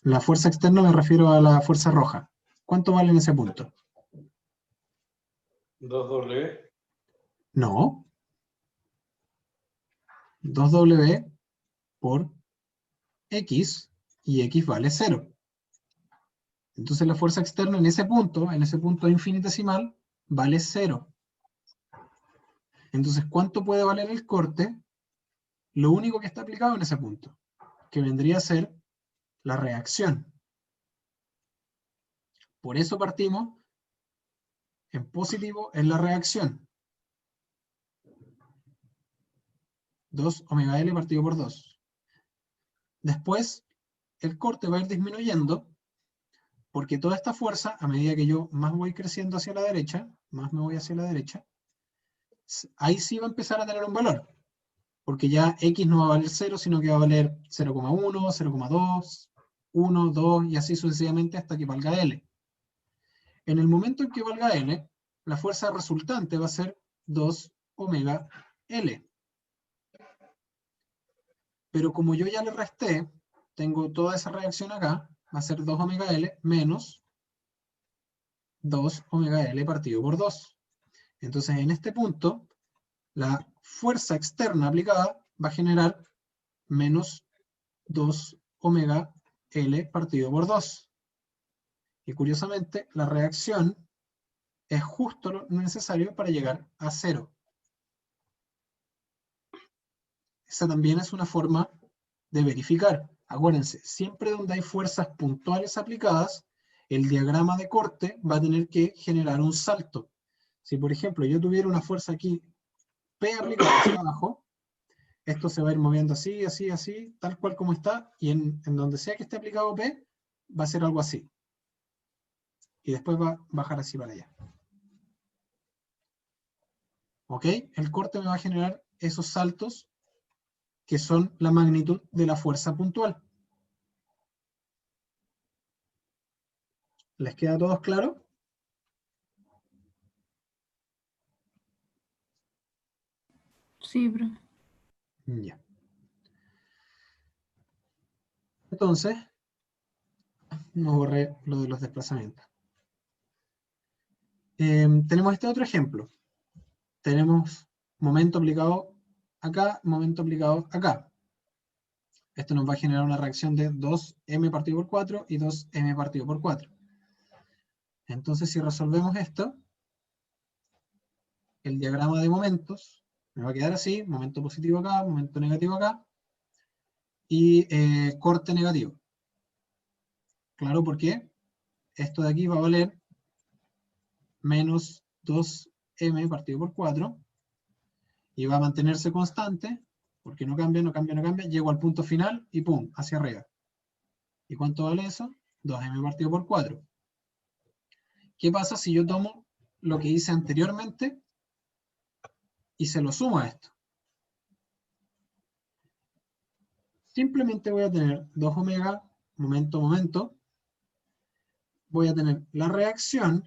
La fuerza externa me refiero a la fuerza roja. ¿Cuánto vale en ese punto? 2W. No. 2W por X, y X vale 0. Entonces la fuerza externa en ese punto infinitesimal, vale 0. Entonces, ¿cuánto puede valer el corte? Lo único que está aplicado en ese punto, que vendría a ser la reacción. Por eso partimos en positivo en la reacción. 2 omega L partido por 2. Después, el corte va a ir disminuyendo, porque toda esta fuerza, a medida que yo más voy creciendo hacia la derecha, más me voy hacia la derecha, ahí sí va a empezar a tener un valor. Porque ya X no va a valer 0, sino que va a valer 0,1, 0,2, 1, 2, y así sucesivamente hasta que valga L. En el momento en que valga L, la fuerza resultante va a ser 2 omega L. Pero como yo ya le resté, tengo toda esa reacción acá, va a ser 2 omega L menos 2 omega L partido por 2. Entonces en este punto, la fuerza externa aplicada va a generar menos 2 omega L partido por 2. Y curiosamente, la reacción es justo lo necesario para llegar a 0. Esa también es una forma de verificar. Acuérdense, siempre donde hay fuerzas puntuales aplicadas, el diagrama de corte va a tener que generar un salto. Si por ejemplo yo tuviera una fuerza aquí, P aplicada hacia abajo, esto se va a ir moviendo así, así, así, tal cual como está, y en donde sea que esté aplicado P, va a ser algo así. Y después va a bajar así para allá. ¿Ok? El corte me va a generar esos saltos que son la magnitud de la fuerza puntual. ¿Les queda a todos claro? Sí, profe. Ya. Entonces, no borré lo de los desplazamientos. Tenemos este otro ejemplo. Tenemos momento aplicado acá, momento aplicado acá. Esto nos va a generar una reacción de 2m partido por 4 y 2m partido por 4. Entonces, si resolvemos esto, el diagrama de momentos me va a quedar así: momento positivo acá, momento negativo acá, y corte negativo. Claro, porque esto de aquí va a valer menos 2m partido por 4, y va a mantenerse constante, porque no cambia, no cambia, no cambia, llego al punto final y pum, hacia arriba. ¿Y cuánto vale eso? 2m partido por 4. ¿Qué pasa si yo tomo lo que hice anteriormente y se lo sumo a esto? Simplemente voy a tener 2 omega, momento, momento. Voy a tener la reacción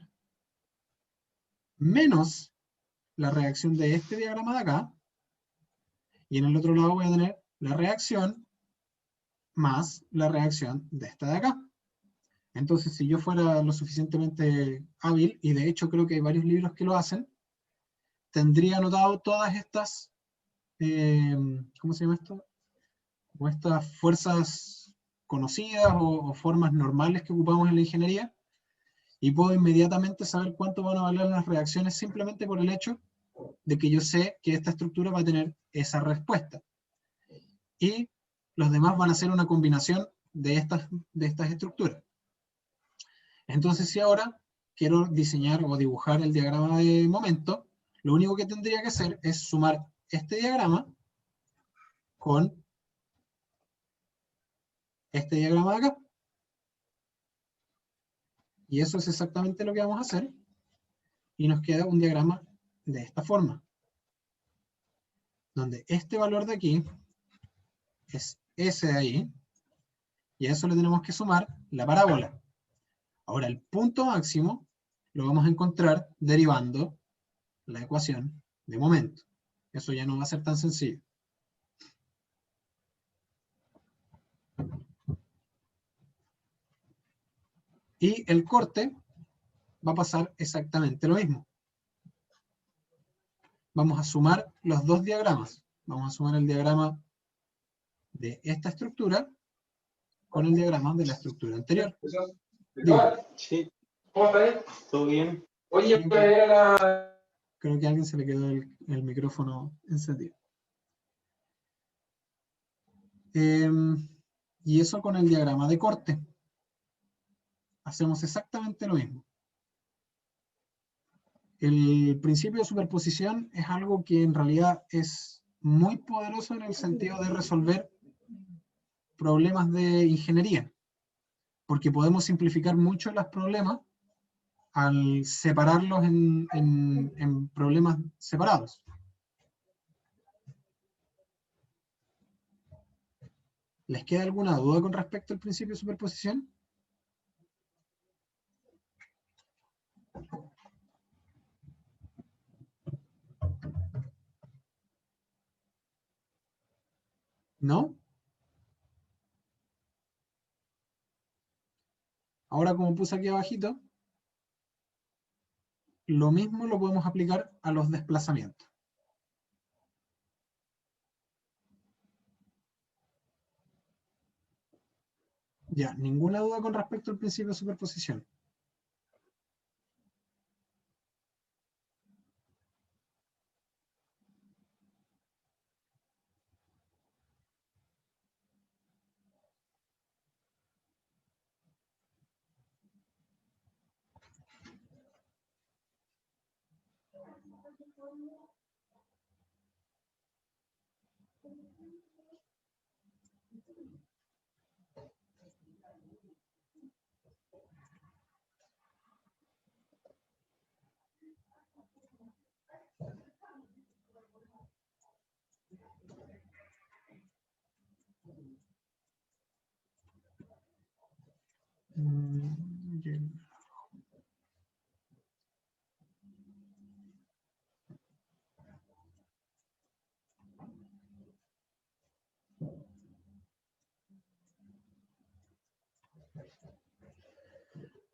menos la reacción de este diagrama de acá. Y en el otro lado voy a tener la reacción más la reacción de esta de acá. Entonces, si yo fuera lo suficientemente hábil, y de hecho creo que hay varios libros que lo hacen, tendría anotado todas estas, ¿cómo se llama esto? Como estas fuerzas conocidas o formas normales que ocupamos en la ingeniería, y puedo inmediatamente saber cuánto van a valer las reacciones simplemente por el hecho de que yo sé que esta estructura va a tener esa respuesta. Y los demás van a ser una combinación de estas estructuras. Entonces, si ahora quiero diseñar o dibujar el diagrama de momento, lo único que tendría que hacer es sumar este diagrama con este diagrama de acá. Y eso es exactamente lo que vamos a hacer. Y nos queda un diagrama de esta forma, donde este valor de aquí es ese de ahí, y a eso le tenemos que sumar la parábola. Ahora, el punto máximo lo vamos a encontrar derivando la ecuación de momento. Eso ya no va a ser tan sencillo. Y el corte va a pasar exactamente lo mismo. Vamos a sumar los dos diagramas. Vamos a sumar el diagrama de esta estructura con el diagrama de la estructura anterior. Digo, Sí. ¿Cómo estás? ¿Todo bien? Oye, creo que a alguien se le quedó el micrófono encendido. Y eso con el diagrama de corte. Hacemos exactamente lo mismo. El principio de superposición es algo que en realidad es muy poderoso en el sentido de resolver problemas de ingeniería, porque podemos simplificar mucho los problemas al separarlos en problemas separados. ¿Les queda alguna duda con respecto al principio de superposición? ¿No? Ahora, como puse aquí abajito, lo mismo lo podemos aplicar a los desplazamientos. Ya, ninguna duda con respecto al principio de superposición.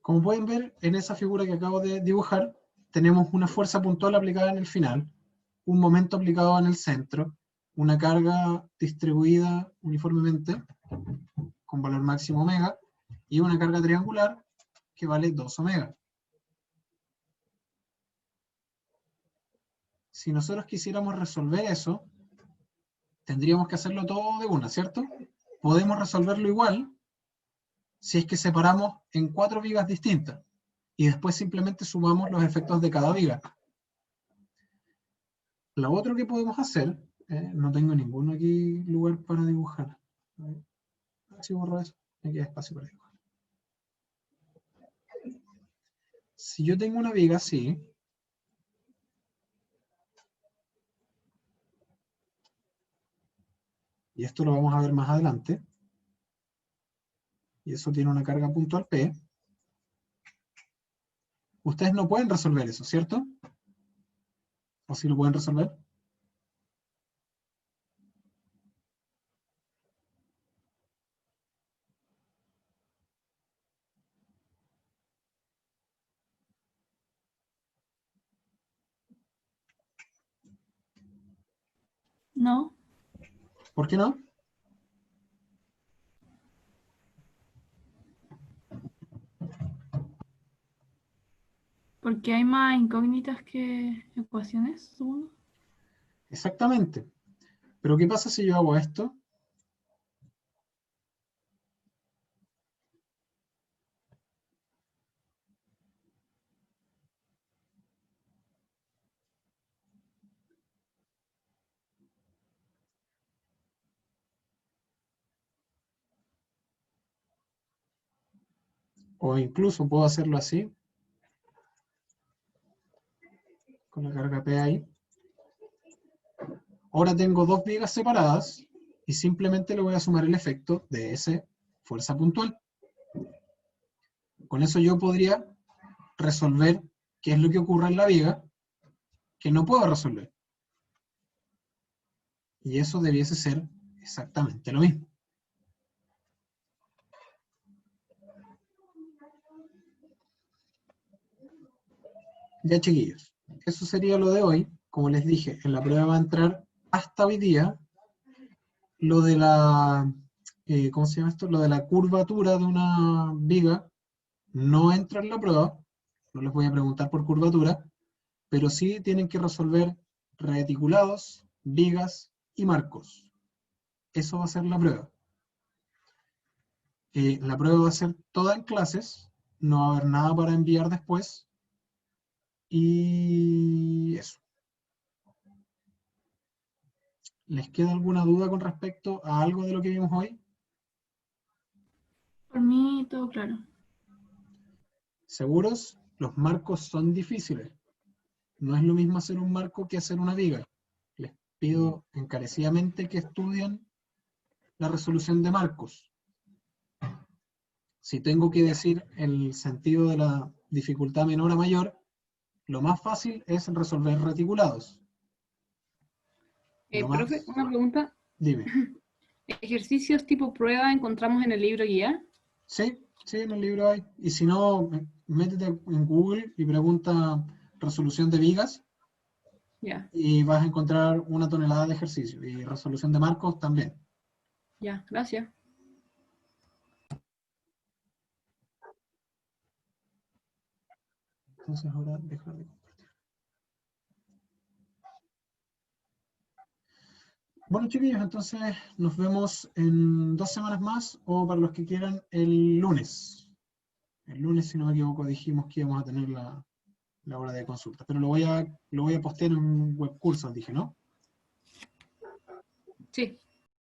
Como pueden ver, en esa figura que acabo de dibujar, tenemos una fuerza puntual aplicada en el final, un momento aplicado en el centro, una carga distribuida uniformemente, con valor máximo omega, y una carga triangular que vale 2 omega. Si nosotros quisiéramos resolver eso, tendríamos que hacerlo todo de una, ¿cierto? Podemos resolverlo igual si es que separamos en 4 vigas distintas y después simplemente sumamos los efectos de cada viga. Lo otro que podemos hacer, no tengo ninguno aquí lugar para dibujar. A ver si borro eso, me queda espacio para dibujar. Si yo tengo una viga así, y esto lo vamos a ver más adelante, y eso tiene una carga puntual P, ustedes no pueden resolver eso, ¿cierto? ¿O sí lo pueden resolver? No, ¿Por qué no? porque hay más incógnitas que ecuaciones, supongo. Exactamente. Pero ¿qué pasa si yo hago esto? O incluso puedo hacerlo así, con la carga P ahí. Ahora tengo 2 vigas separadas y simplemente le voy a sumar el efecto de esa fuerza puntual. Con eso yo podría resolver qué es lo que ocurre en la viga que no puedo resolver. Y eso debiese ser exactamente lo mismo. Ya, chiquillos, eso sería lo de hoy. Como les dije, en la prueba va a entrar hasta hoy día lo de la, ¿cómo se llama esto? Lo de la curvatura de una viga no entra en la prueba, no les voy a preguntar por curvatura, pero sí tienen que resolver reticulados, vigas y marcos. Eso va a ser la prueba. La prueba va a ser toda en clases, no va a haber nada para enviar después, y eso. ¿Les queda alguna duda con respecto a algo de lo que vimos hoy? Por mí todo claro. ¿Seguros? Los marcos son difíciles. No es lo mismo hacer un marco que hacer una viga. Les pido encarecidamente que estudien la resolución de marcos. Si tengo que decir el sentido de la dificultad menor a mayor, lo más fácil es resolver reticulados. Lo más... Profe, una pregunta. Dime. ¿Ejercicios tipo prueba encontramos en el libro guía? Sí, en el libro hay. Y si no, métete en Google y pregunta resolución de vigas Ya, y vas a encontrar 1 tonelada de ejercicio. Y resolución de marcos también. ya, gracias. Entonces ahora dejar de compartir. Bueno, chiquillos, entonces nos vemos en 2 semanas más, o para los que quieran, el lunes. El lunes, si no me equivoco, dijimos que íbamos a tener la hora de consulta. Pero lo voy a postear en webcursos, dije, ¿no? Sí.